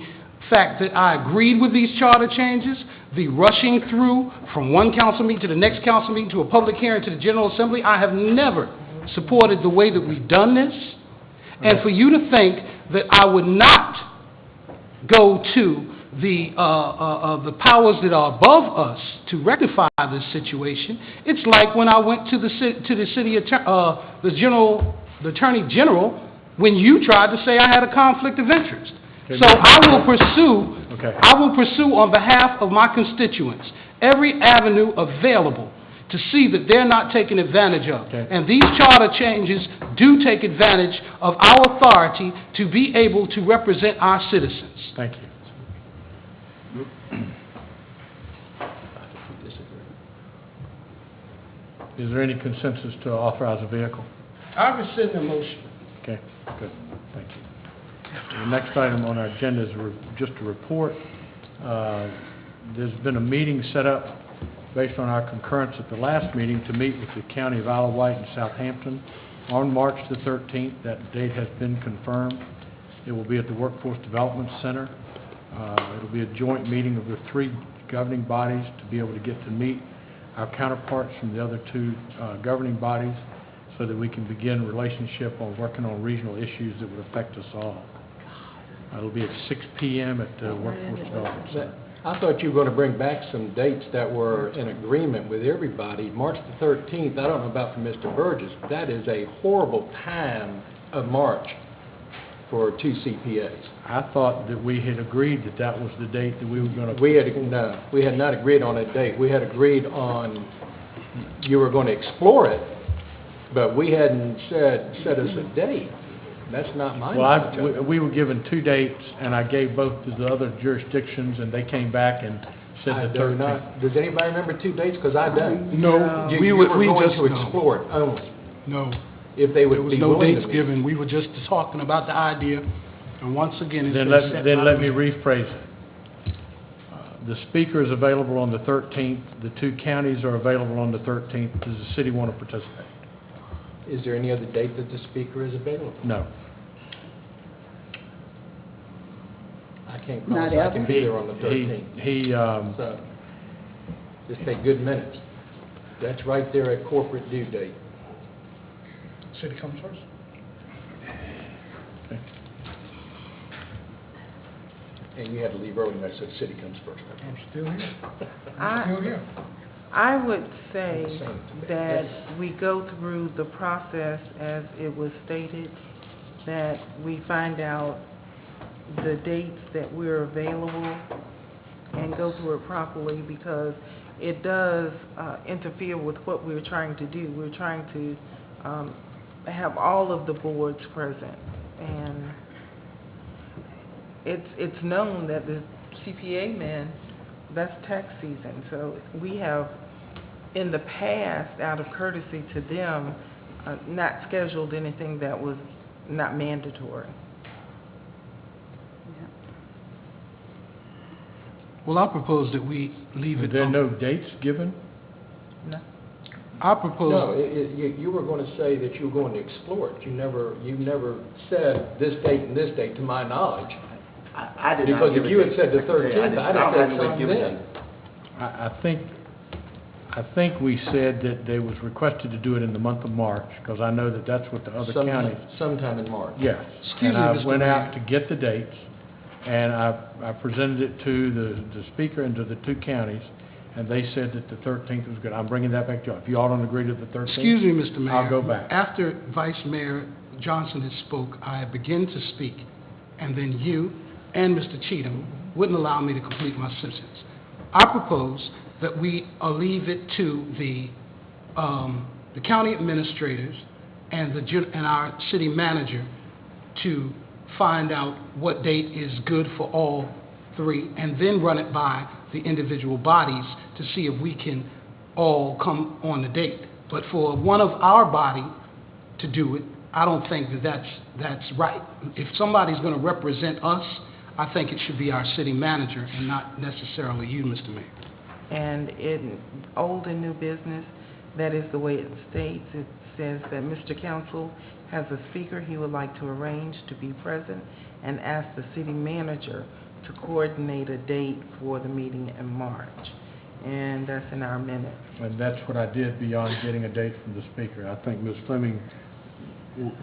fact that I agreed with these charter changes, the rushing through from one council meeting to the next council meeting to a public hearing to the General Assembly. I have never supported the way that we've done this. And for you to think that I would not go to the powers that are above us to rectify this situation, it's like when I went to the Attorney General when you tried to say I had a conflict of interest. So I will pursue on behalf of my constituents every avenue available to see that they're not taken advantage of. And these charter changes do take advantage of our authority to be able to represent our citizens. Thank you. Is there any consensus to authorize a vehicle? I rescind the motion. Okay, good. Thank you. The next item on our agenda is just a report. There's been a meeting set up based on our concurrence at the last meeting to meet with the County of Isle of Wight and Southampton on March the 13th. That date has been confirmed. It will be at the Workforce Development Center. It'll be a joint meeting of the three governing bodies to be able to get to meet our counterparts from the other two governing bodies so that we can begin a relationship on working on regional issues that would affect us all. It'll be at 6 p.m. at the Workforce Development Center. I thought you were going to bring back some dates that were in agreement with everybody. March the 13th, I don't know about for Mr. Burgess, but that is a horrible time of March for two CPAs. I thought that we had agreed that that was the date that we were going to... We had not agreed on a date. We had agreed on, you were going to explore it, but we hadn't set us a date. That's not my knowledge. Well, we were given two dates, and I gave both to the other jurisdictions, and they came back and said the 13th. Does anybody remember two dates? Because I don't. No, we were going to explore it only. No. If they would be There was no willing dates to given. We were just talking about the idea, and once again, Then let me rephrase it. The speaker is available on the 13th. The two counties are available on the 13th. Does the city want to participate? Is there any other date that the speaker is available? No. I can't promise I can be there on the 13th. So, just take good minutes. That's right there at corporate due date. City comes first. Okay. And you had to leave early, and I said city comes first. I'm still here. Still here. I would say that we go through the process as it was stated, that we find out the dates that we're available and go through it properly, because it does interfere with what we're trying to do. We're trying to have all of the boards present, and it's known that the CPA men, that's tax season, so we have in the past, out of courtesy to them, not scheduled anything that was not mandatory. Well, I propose that we leave it. Are there no dates given? No. I propose. No, you were going to say that you were going to explore it. You never said this date and this date, to my knowledge. I did not. Because if you had said the 13th, I'd have said something then. I think we said that they was requested to do it in the month of March, because I know that that's what the other counties... Sometime in March. Yes. And I went out to get the dates, and I presented it to the speaker and to the two counties, and they said that the 13th was good. I'm bringing that back to you. If you all don't agree to the 13th... Excuse me, Mr. Mayor. I'll go back. After Vice Mayor Johnson had spoke, I began to speak, and then you and Mr. Cheatham wouldn't allow me to complete my sentence. I propose that we leave it to the county administrators and our city manager to find out what date is good for all three, and then run it by the individual bodies to see if we can all come on the date. But for one of our body to do it, I don't think that's right. If somebody's going to represent us, I think it should be our city manager and not necessarily you, Mr. Mayor. And in old and new business, that is the way it states. It says that Mr. Council has a speaker he would like to arrange to be present and ask the city manager to coordinate a date for the meeting in March, and that's in our minutes. And that's what I did beyond getting a date from the speaker. I think Ms. Fleming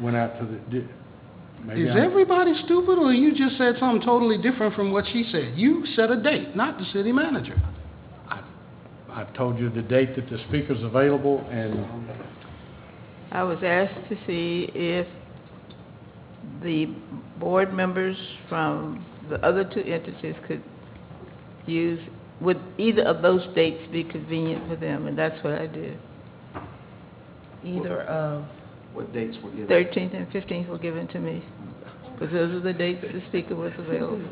went out to the, maybe Is everybody stupid, or you just said something totally different from what she said? You set a date, not the city manager. I've told you the date that the speaker's available, and I was asked to see if the board members from the other two entities could would either of those dates be convenient for them, and that's what I did. Either of, What dates were given? 13th and 15th were given to me, because those are the dates that the speaker was available.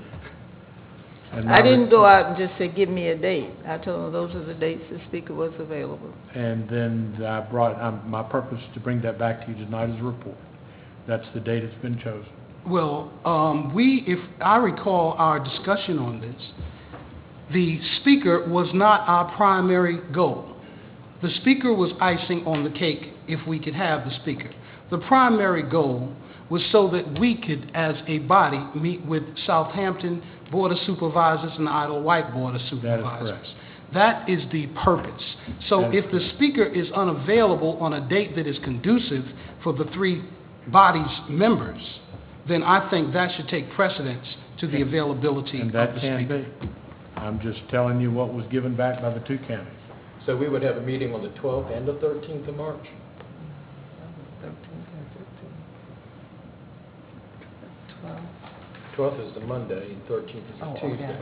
I didn't go out and just say, give me a date. I told them those are the dates the speaker was available. And then I brought, my purpose is to bring that back to you tonight as a report. That's the date it's been chosen. Well, if I recall our discussion on this, the speaker was not our primary goal. The speaker was icing on the cake if we could have the speaker. The primary goal was so that we could, as a body, meet with Southampton Board of Supervisors and Idlewild Board of Supervisors. That is correct. That is the purpose. So if the speaker is unavailable on a date that is conducive for the three bodies' members, then I think that should take precedence to the availability of the And that speaker. can be. I'm just telling you what was given back by the two counties. So we would have a meeting on the 12th and the 13th of March? 12th is the Monday, and 13th is the Tuesday.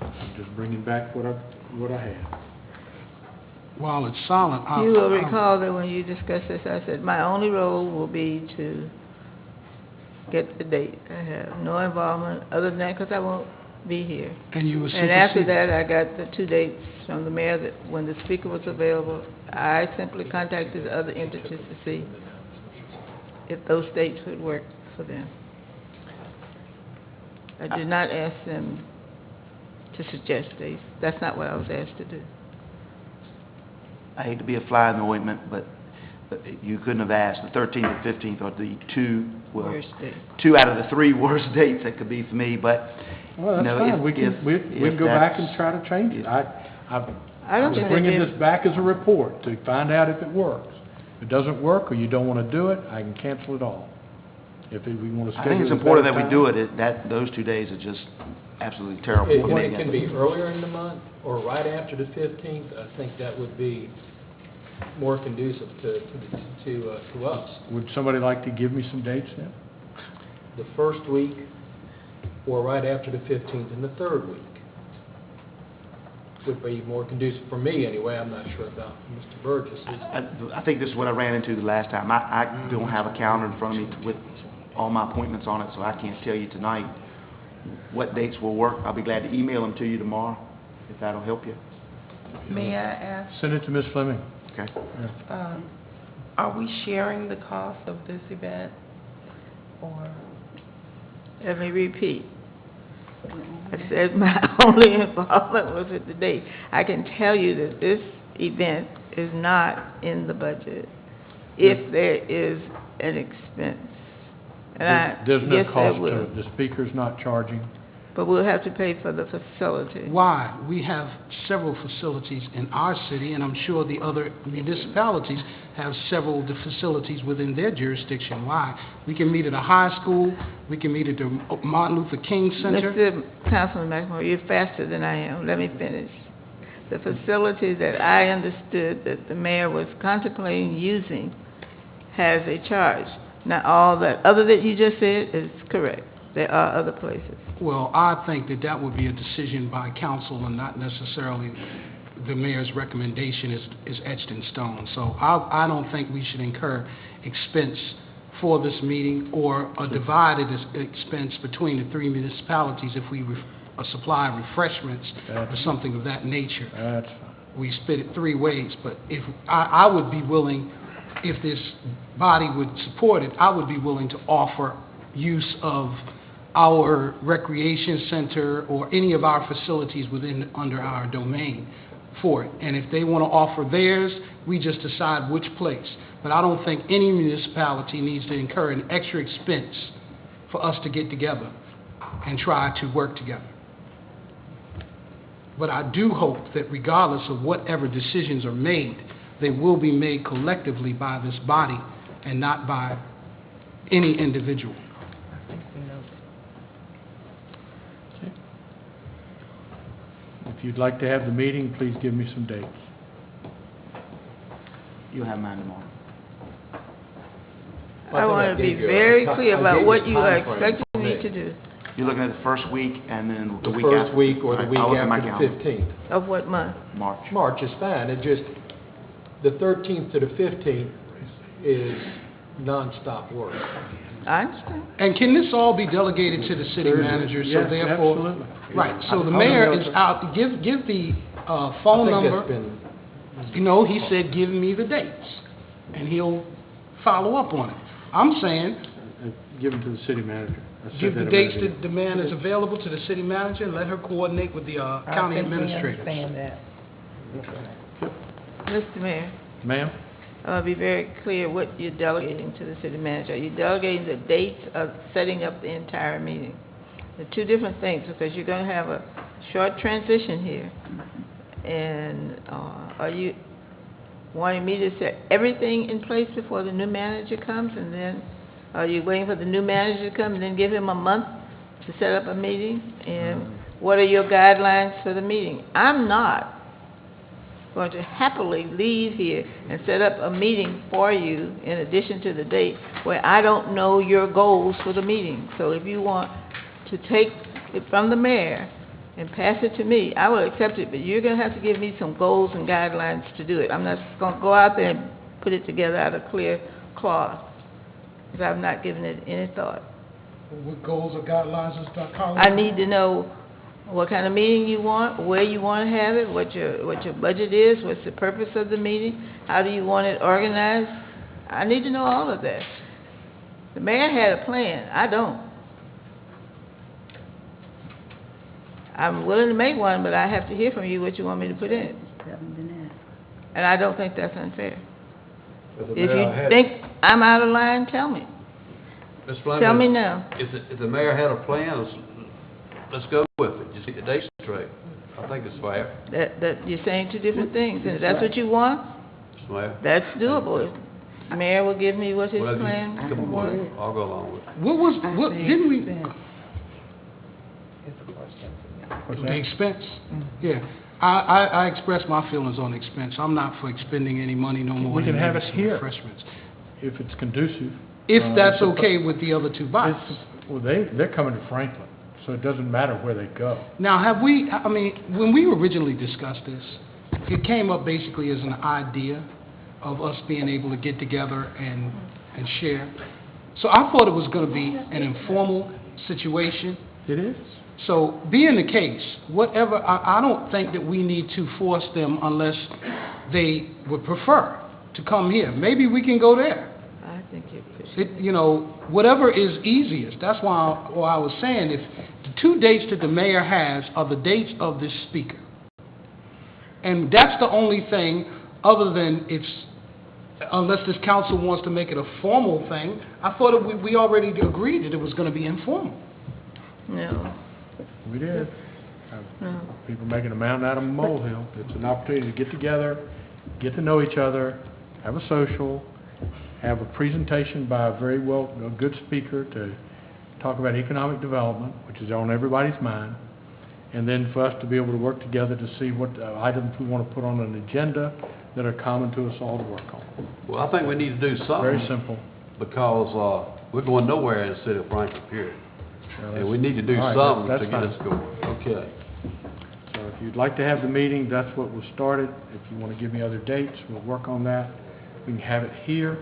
I'm just bringing back what I have. While it's silent, You will recall that when you discussed this, I said, my only role will be to get the date. I have no involvement other than that because I won't be here. And you were And after that, I got the 2 dates from the mayor that when the speaker was available, I simply contacted the other entities to see if those dates would work for them. I did not ask them to suggest dates. That's not what I was asked to do. I hate to be a fly in the ointment, but you couldn't have asked. The 13th and 15th are the Worst date. 2 out of the 3 worst dates that could be for me, but Well, that's fine. We can go back and try to change it. I'm just bringing this back as a report to find out if it works. If it doesn't work or you don't want to do it, I can cancel it all. If we want to I schedule think it's a important better that we do it. Those 2 days are just absolutely terrible. It can be earlier in the month or right after the 15th. I think that would be more conducive to us. Would somebody like to give me some dates then? The first week or right after the 15th and the third week would be more conducive for me anyway. I'm not sure about Mr. Burgess. I think this is what I ran into the last time. I don't have a calendar in front of me with all my appointments on it, so I can't tell you tonight what dates will work. I'll be glad to email them to you tomorrow, if that'll help you. may I ask, Send it to Ms. Fleming. Okay. are we sharing the cost of this event, or? Let me repeat. I said my only involvement was with the date. I can tell you that this event is not in the budget if there is an expense. And There's no yes, there cost to will. it. The speaker's not charging. But we'll have to pay for the facility. Why? We have several facilities in our city, and I'm sure the other municipalities have several facilities within their jurisdiction. Why? We can meet at a high school, we can meet at the Martin Luther King Center. Mr. Councilman McMorro, you're faster than I am. Let me finish. The facility that I understood that the mayor was contemplating using has a charge. Now, all that other that you just said is correct. There are other places. Well, I think that that would be a decision by council and not necessarily the mayor's recommendation is etched in stone. So I don't think we should incur expense for this meeting or a divided expense between the 3 municipalities if we supply refreshments or something of that nature. That's fine. We split it 3 ways, but if I would be willing, if this body would support it, I would be willing to offer use of our recreation center or any of our facilities under our domain for it. And if they want to offer theirs, we just decide which place. But I don't think any municipality needs to incur an extra expense for us to get together and try to work together. But I do hope that regardless of whatever decisions are made, they will be made collectively by this body and not by any individual. If you'd like to have the meeting, please give me some dates. You'll have mine tomorrow. I want to be very clear about what you are expecting me to do. You're looking at the first week and then the The week after? first week or the All right, week I'll look at my after the calendar. 15th. Of what month? March. March is fine, it just, the 13th to the 15th is nonstop work. I understand. And can this all be delegated to the city manager? So Yes, therefore, absolutely. right, so the I'll mayor know is it's- out, give the phone I think number. that's been, You know, he said, give me the dates, and he'll follow up on it. I'm saying, Give them to the city manager. I said give the that a dates minute that the man is available to the city manager, and let her coordinate with the county administrator. Mr. Mayor, ago. Ma'am? I want to be very clear what you're delegating to the city manager. You're delegating the dates of setting up the entire meeting. They're two different things, because you're going to have a short transition here. And are you wanting me to set everything in place before the new manager comes? And then are you waiting for the new manager to come and then give him a month to set up a meeting? And what are your guidelines for the meeting? I'm not going to happily leave here and set up a meeting for you in addition to the date where I don't know your goals for the meeting. So if you want to take it from the mayor and pass it to me, I will accept it, but you're going to have to give me some goals and guidelines to do it. I'm not going to go out there and put it together out of clear cloth, because I've not given it any thought. What goals or guidelines is Dr. Collins? I need to know what kind of meeting you want, where you want to have it, what your budget is, what's the purpose of the meeting, how do you want it organized. I need to know all of that. The mayor had a plan. I don't. I'm willing to make one, but I have to hear from you what you want me to put in. And I don't think that's unfair. If you think I'm out of line, tell me. Ms. Fleming, Tell me now. If the mayor had a plan, let's go with it. Just get the dates straight. I think it's fair. That you're saying two different things, and if that's what you want, Ms. Mayor. that's doable. If the mayor will give me what his Well, plan come was. on, I'll go along with it. What didn't we? What's The that? expense? Yeah. I expressed my feelings on expense. I'm not for expending any money no more We can than have maybe it some here. refreshments. If it's conducive. If that's it's a- okay with the other two bodies. Well, they're coming to Franklin, so it doesn't matter where they go. Now, when we originally discussed this, it came up basically as an idea of us being able to get together and share. So I thought it was going to be an informal situation. It is. So being the case, whatever, I don't think that we need to force them unless they would prefer to come here. Maybe we can go there. I think you're pushing. Whatever is easiest. That's why I was saying, if the two dates that the mayor has are the dates of this speaker. And that's the only thing, other than unless this council wants to make it a formal thing, I thought we already agreed that it was going to be informal. No. We did. No. People making a mountain out of a molehill. It's an opportunity to get together, get to know each other, have a social, have a presentation by a good speaker to talk about economic development, which is on everybody's mind, and then for us to be able to work together to see what items we want to put on an agenda that are common to us all to work on. Well, I think we need to do something. Very simple. Because we're going nowhere in the city of Franklin, period. And we need to do All right, something that's to get fine. us going. Okay. So if you'd like to have the meeting, that's what was started. If you want to give me other dates, we'll work on that. We can have it here.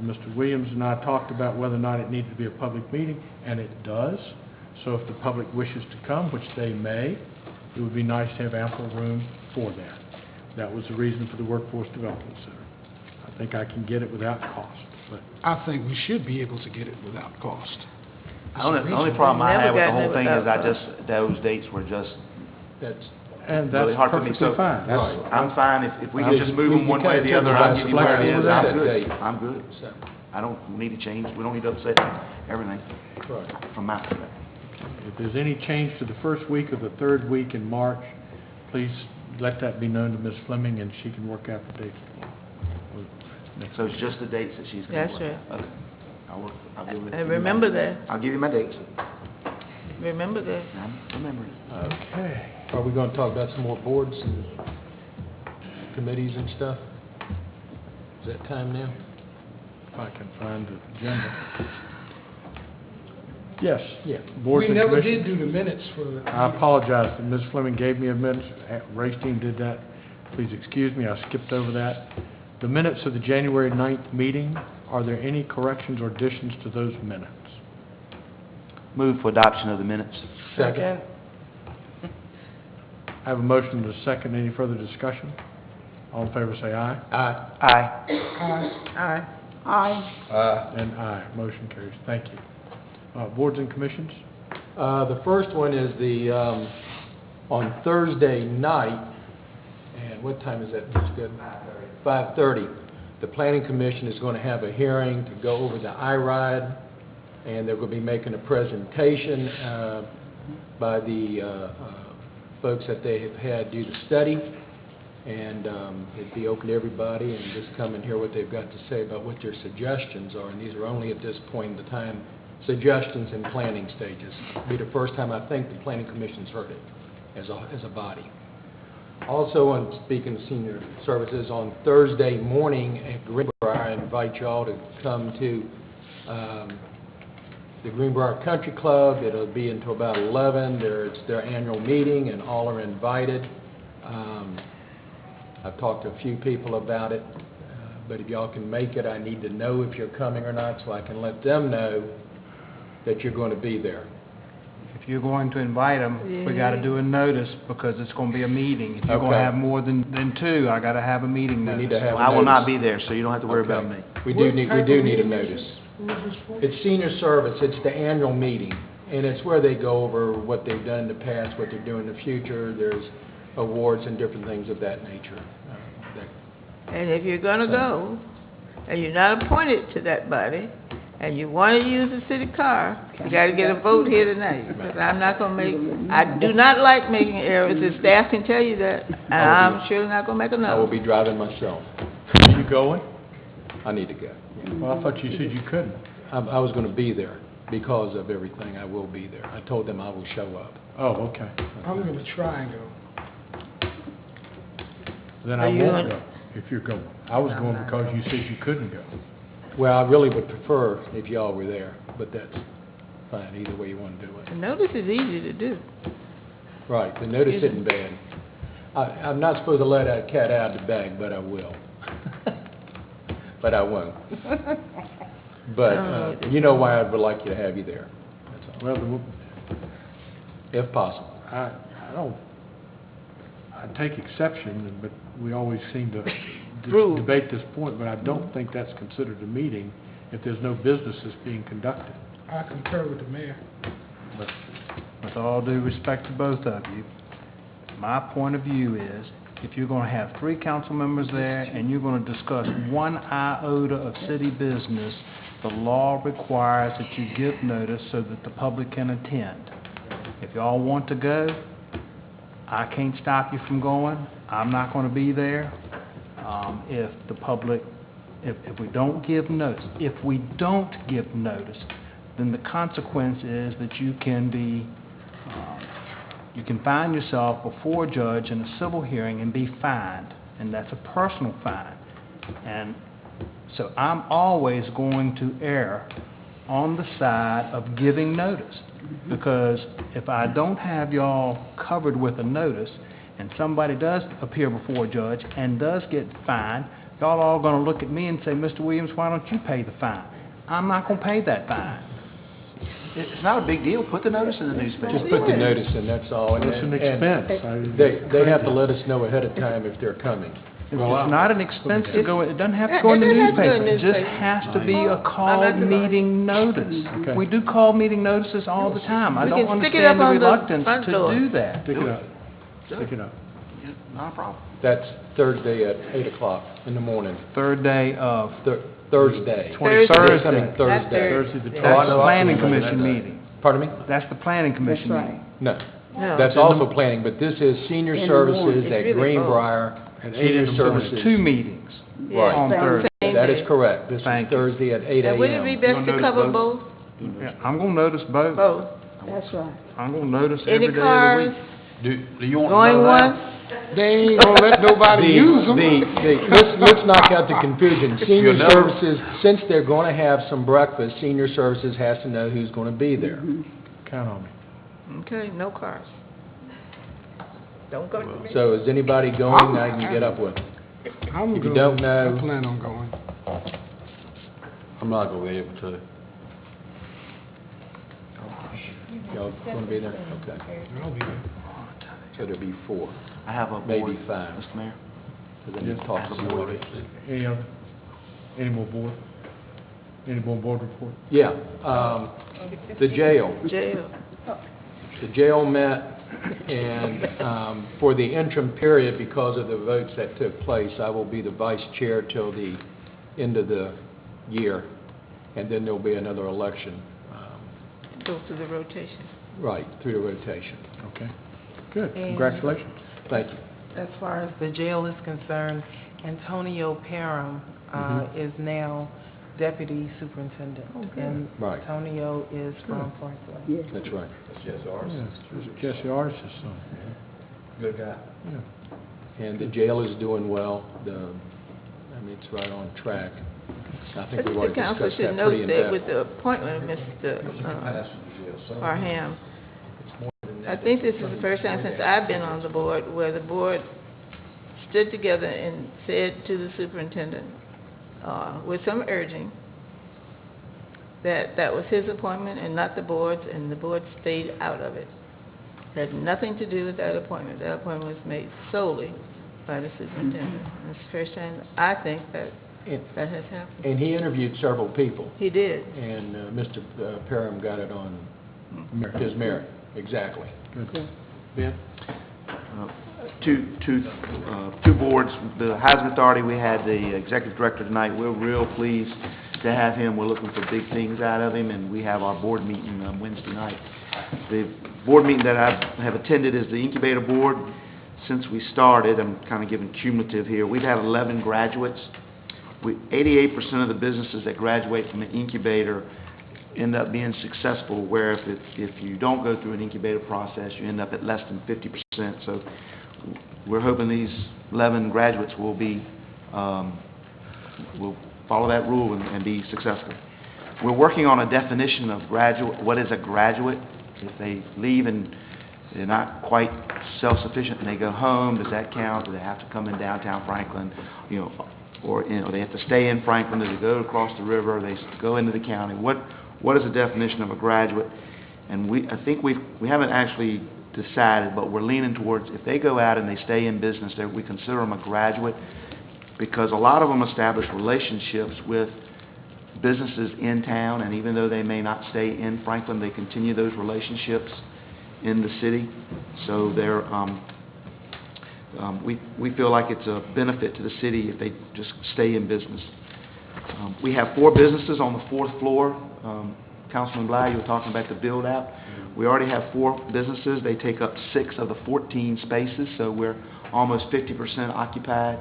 Mr. Williams and I talked about whether or not it needed to be a public meeting, and it does. So if the public wishes to come, which they may, it would be nice to have ample room for that. That was the reason for the Workforce Development Center. I think I can get it without cost, but I think we should be able to get it without cost. The only problem I Never have with the gotten whole it thing without is those dates were just, That's, And really that's hard for me. perfectly So fine. I'm fine. If we Well, can just move them one way or the other, I'll give you where it is. I'm good. I'm good. I don't need to change. We don't need to upset everything from my perspective. If there's any change to the first week or the third week in March, please let that be known to Ms. Fleming, and she can work out the dates. So it's just the dates that she's going to That's work right. out. Okay. I'll give it. And remember that. I'll give you my dates. Remember that. I'm remembering. Okay. Are we gonna talk about some more boards and committees and stuff? Is that time now? If I can find the agenda. Yes. Yeah. Boards We and never commissions. did do the minutes for the. I apologize. Ms. Fleming gave me a minute. Ray's team did that. Please excuse me. I skipped over that. The minutes of the January 9th meeting, are there any corrections or additions to those minutes? Move for adoption of the minutes. Second. I have a motion and a second. Any further discussion? All in favor say aye. Aye. Aye. Aye. And aye. Motion carries. Thank you. Boards and commissions? The first one is the, on Thursday night, and what time is that? That's good. 5:30. The Planning Commission is going to have a hearing to go over the IRIDE, and they're going to be making a presentation by the folks that they have had do the study, and it'd be open to everybody, and just come and hear what they've got to say about what their suggestions are, and these are only at this point in the time suggestions in planning stages. It'll be the first time I think the Planning Commission's heard it as a body. Also, on speaking of senior services, on Thursday morning at Greenbrier, I invite y'all to come to the Greenbrier Country Club. It'll be until about 11. It's their annual meeting, and all are invited. I've talked to a few people about it, but if y'all can make it, I need to know if you're coming or not, so I can let them know that you're going to be there. If you're going to invite them, we got to do a notice because it's going to be a meeting. If you're going to Okay. have more than two, I got to have a meeting We notice. need to have a I will not notice. be there, so you don't have to worry about me. We do need a notice. It's senior service, it's the annual meeting, and it's where they go over what they've done in the past, what they're doing in the future. There's awards and different things of that nature. And if you're gonna go, and you're not appointed to that body, and you wanna use the city car, you gotta get a vote here tonight. Because I'm not gonna I do not like making errors, the staff can tell you that, and I'm surely not gonna make I will another. be driving myself. Are you going? I need to go. Well, I thought you said you couldn't. I was going to be there because of everything. I will be there. I told them I will show up. Oh, okay. I'm going to try and go. Then I Are you won't going? go, if you're going. I was going because you said you couldn't go. Well, I really would prefer if y'all were there, but that's fine, either way you want to do it. The notice is easy to do. Right, the notice isn't bad. I'm not supposed to let that cat out of the bag, but I will. But I won't. But you know why I would like you to have you there. That's all. Well, If possible. I take exception, but we always seem to True. debate this point, but I don't think that's considered a meeting if there's no business that's being conducted. I concur with the mayor. But With all due respect to both of you, my point of view is, if you're going to have 3 council members there and you're going to discuss one iota of city business, the law requires that you give notice so that the public can attend. If y'all want to go, I can't stop you from going. I'm not going to be there. If the public, if we don't give notice, then the consequence is that you can be, you can find yourself before a judge in a civil hearing and be fined, and that's a personal fine. And so I'm always going to err on the side of giving notice, because if I don't have y'all covered with a notice, and somebody does appear before a judge and does get fined, y'all all going to look at me and say, Mr. Williams, why don't you pay the fine? I'm not going to pay that fine. It's not a big deal. Put the notice in the newspaper. Just put the notice in, that's all. it's an expense. They have to let us know ahead of time if they're coming. It's not an expense to go, it doesn't have to go in the newspaper. It just has to be a called meeting notice. Okay. We do call meeting notices all the time. I We don't can stick it up understand the on the reluctance front to door. do that. Stick it up. Stick it up. Yeah, not a problem. That's Thursday at 8 o'clock in the morning. Third day of, Thursday. 23rd. This coming Not Thursday. Thursday the that's the 12th. planning commission meeting. Pardon me? That's the planning commission meeting. No. No. That's also planning, but this is senior services It's at really Greenbrier. At 8 Senior in the morning. services. Two meetings Yeah, Right. on Thursday. same That day. is correct. This is Thank you. Thursday at 8 Now, would it be a.m. best to notice cover both? both? Yeah, I'm gonna notice both. Both. I'm gonna notice Any every day of the cars week. Do you want to going know once? that? They ain't gonna let nobody use them. Let's knock out the confusion. Senior You'll know. services, since they're going to have some breakfast, senior services has to know who's going to be there. Count on me. Okay, no cars. Don't go to me. So is anybody going? I can get up with them. I'm If you going. don't know- I plan on going. I'm not going to be able to. Y'all going to be there? Okay. I'll be there. So there'll be 4, I have a board, maybe 5. Mr. Mayor. Because I need to talk to the board. Any other? Any more board? Any more board report? Yeah, the jail. Jail. The jail met, and for the interim period, because of the votes that took place, I will be the vice chair till the end of the year, and then there'll be another election, Go through the rotation. right, through the rotation. Okay. Good. And- Congratulations. Thank you. As far as the jail is concerned, Antonio Parham is now deputy superintendent. And Right. Antonio is from Franklin. That's right. Jesse Artis' son. Good guy. And the jail is doing well. It's right on track. I I think think we've the already council discussed should that note pretty in that depth. with the appointment of Mr. Parham, I think this is the first time since I've been on the board where the board stood together and said to the superintendent, with some urging, that was his appointment and not the board's, and the board stayed out of it. It had nothing to do with that appointment. That appointment was made solely by the superintendent. And it's the first time I think that has happened. And he interviewed several people, He did. and Mr. Parham got it on his merit, exactly. Good. Ben? Two boards, the Housing Authority, we had the executive director tonight. We're real pleased to have him. We're looking for big things out of him, and we have our board meeting on Wednesday night. The board meeting that I have attended is the incubator board. Since we started, I'm kind of giving cumulative here, we've had 11 graduates. 88% of the businesses that graduate from the incubator end up being successful, where if you don't go through an incubator process, you end up at less than 50%. So we're hoping these 11 graduates will follow that rule and be successful. We're working on a definition of graduate. What is a graduate? If they leave and they're not quite self-sufficient and they go home, does that count? Do they have to come in downtown Franklin? Or they have to stay in Franklin? Do they go across the river? They go into the county? What is the definition of a graduate? And I think we haven't actually decided, but we're leaning towards if they go out and they stay in business, that we consider them a graduate, because a lot of them establish relationships with businesses in town, and even though they may not stay in Franklin, they continue those relationships in the city. So they're we feel like it's a benefit to the city if they just stay in business. We have 4 businesses on the 4th floor. Councilman Bly, you were talking about the build-out. We already have 4 businesses. They take up 6 of the 14 spaces, so we're almost 50% occupied.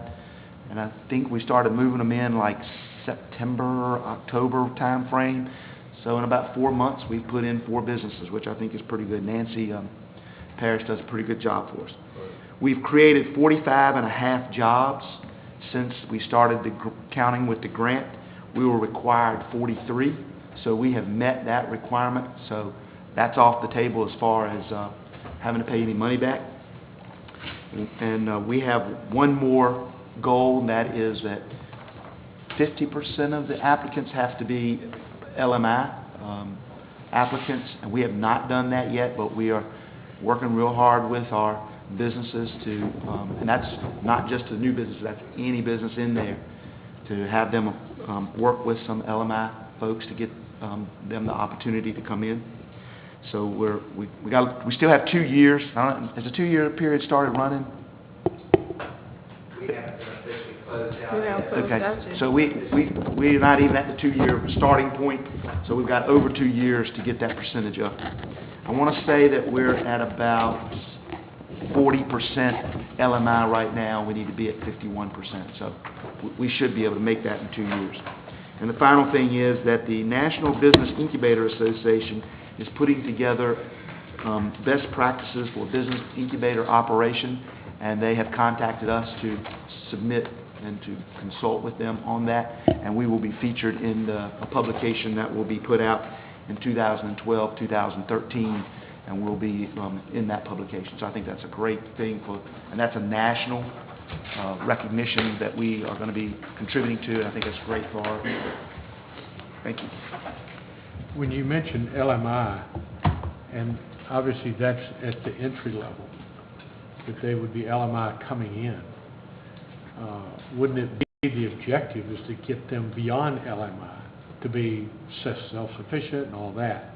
And I think we started moving them in like September, October time frame. So in about 4 months, we've put in 4 businesses, which I think is pretty good. Nancy Parrish does a pretty good job for us. We've created 45 and a half jobs since we started counting with the grant. We were required 43, so we have met that requirement. So that's off the table as far as having to pay any money back. And we have one more goal, and that is that 50% of the applicants have to be LMI applicants, and we have not done that yet, but we are working real hard with our businesses to, and that's not just the new business, that's any business in there, to have them work with some LMI folks to get them the opportunity to come in. So we still have 2 years. I don't know, has the 2-year period started running? We haven't closed out Okay, yet. so we're not even at the 2-year starting point, so we've got over 2 years to get that percentage up. I want to say that we're at about 40% LMI right now. We need to be at 51%, so we should be able to make that in 2 years. And the final thing is that the National Business Incubator Association is putting together best practices for business incubator operation, and they have contacted us to submit and to consult with them on that, and we will be featured in a publication that will be put out in 2012, 2013, and we'll be in that publication. So I think that's a great thing and that's a national recognition that we are going to be contributing to, and I think that's great for our. Thank you. When you mention LMI, and obviously that's at the entry level, that they would be LMI coming in, wouldn't it be the objective is to get them beyond LMI, to be self-sufficient and all that?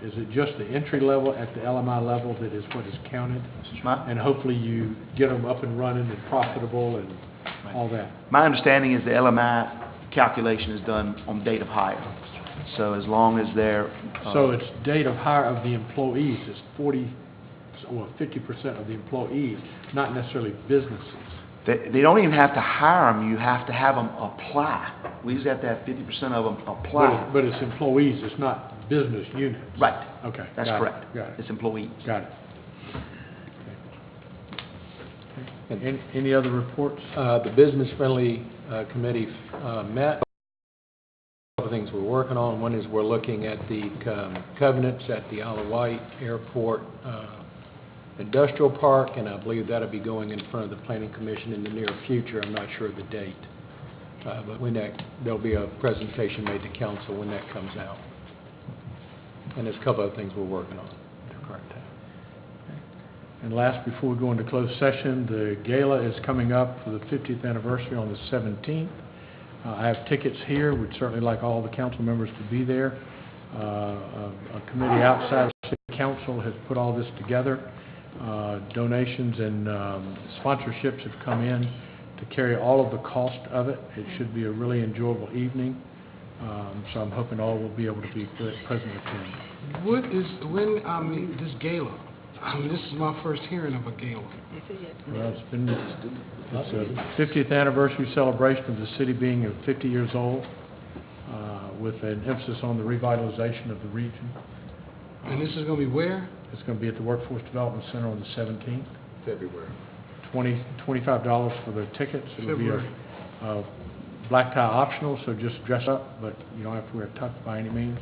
Is it just the entry level at the LMI level that is what is counted? And hopefully you get them up and running and profitable and all that? My understanding is the LMI calculation is done on date of hire. So as long as they're... So it's date of hire of the employees. It's 50% of the employees, not necessarily businesses. They don't even have to hire them. You have to have them apply. We just have to have 50% of them apply. But it's employees. It's not business units. Right. Okay. That's correct. Got it. It's employees. Got it. Okay. Any other reports? The Business Friendly Committee met. A couple of things we're working on. One is we're looking at the covenants at the Isle of Wight Airport Industrial Park, and I believe that'll be going in front of the Planning Commission in the near future. I'm not sure of the date. But when there'll be a presentation made to council when that comes out. And there's a couple other things we're working on. And last, before we go into closed session, the gala is coming up for the 50th anniversary on the 17th. I have tickets here. We'd certainly like all the council members to be there. A committee outside of City Council has put all this together. Donations and sponsorships have come in to carry all of the cost of it. It should be a really enjoyable evening. So I'm hoping all will be able to be present attend. This gala? This is my first hearing of a gala. Well, it's a 50th anniversary celebration of the city being 50 years old, with an emphasis on the revitalization of the region. And this is going to be where? It's going to be at the Workforce Development Center on the 17th. February. $25 for the tickets. It'll be a black tie optional, so just dress up, but you don't have to wear a tux by any means.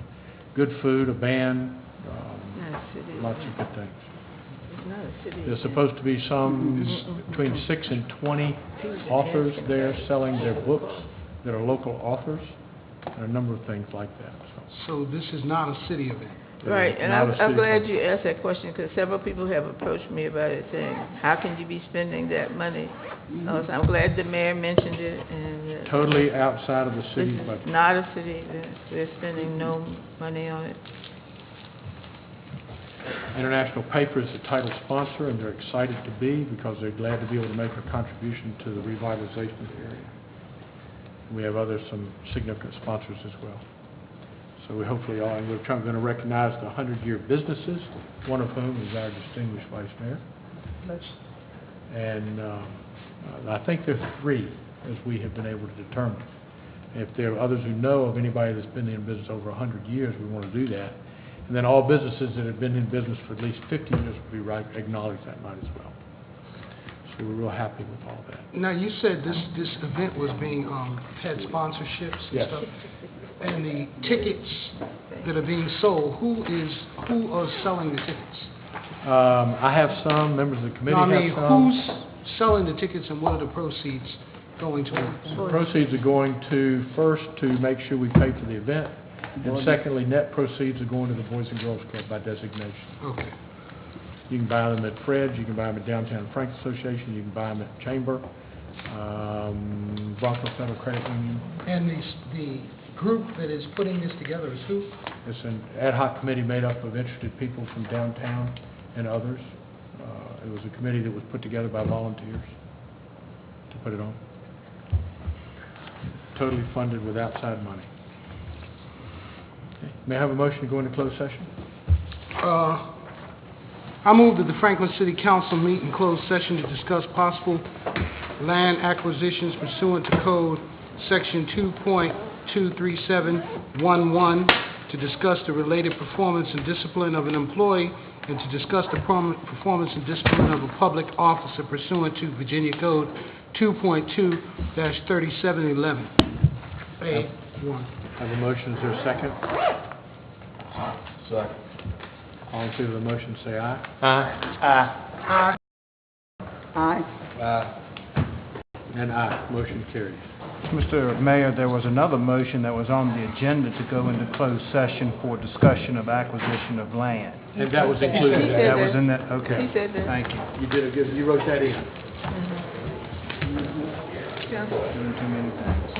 Good food, a band, lots of good things. There's supposed to be between 6 and 20 authors there selling their books that are local authors, and a number of things like that. So this is not a city event? Right, and I'm glad you asked that question, because several people have approached me about it, saying, how can you be spending that money? So I'm glad the mayor mentioned it. And totally outside of the city's budget. It's not a city event. We're spending no money on it. International Paper is the title sponsor, and they're excited to be because they're glad to be able to make a contribution to the revitalization of the area. We have some significant sponsors as well. So we hopefully all, and we're going to recognize the 100-year businesses, one of whom is our distinguished Vice Mayor. And I think there are 3, as we have been able to determine. If there are others who know of anybody that's been in business over 100 years, we want to do that. And then all businesses that have been in business for at least 50 years will be acknowledged that night as well. So we're real happy with all that. Now, you said this event was being, had sponsorships and stuff. And the tickets that are being sold, who are selling the tickets? I have some, members of the committee have some. Who's selling the tickets and what are the proceeds going towards? The proceeds are going to, first, to make sure we pay for the event. And secondly, net proceeds are going to the Boys and Girls Club by designation. Okay. You can buy them at Fred's, you can buy them at Downtown Franks Association, you can buy them at Chamber, Bronco Federal Credit Union. And the group that is putting this together is who? It's an ad hoc committee made up of interested people from downtown and others. It was a committee that was put together by volunteers to put it on. Totally funded with outside money. Okay. May I have a motion to go into closed session? I move that the Franklin City Council meet in closed session to discuss possible land acquisitions pursuant to Code Section 2.23711, to discuss the related performance and discipline of an employee, and to discuss the performance and discipline of a public officer pursuant to Virginia Code 2.2-3711. A1. Have a motion, is there a second? Second. All in favor of the motion, say aye. Aye. Aye. And aye, motion carries. Mr. Mayor, there was another motion that was on the agenda to go into closed session for discussion of acquisition of land. And that was included. He said That was in that, okay. He said that. Thank you. You did a good, you wrote that in. Doing too many things.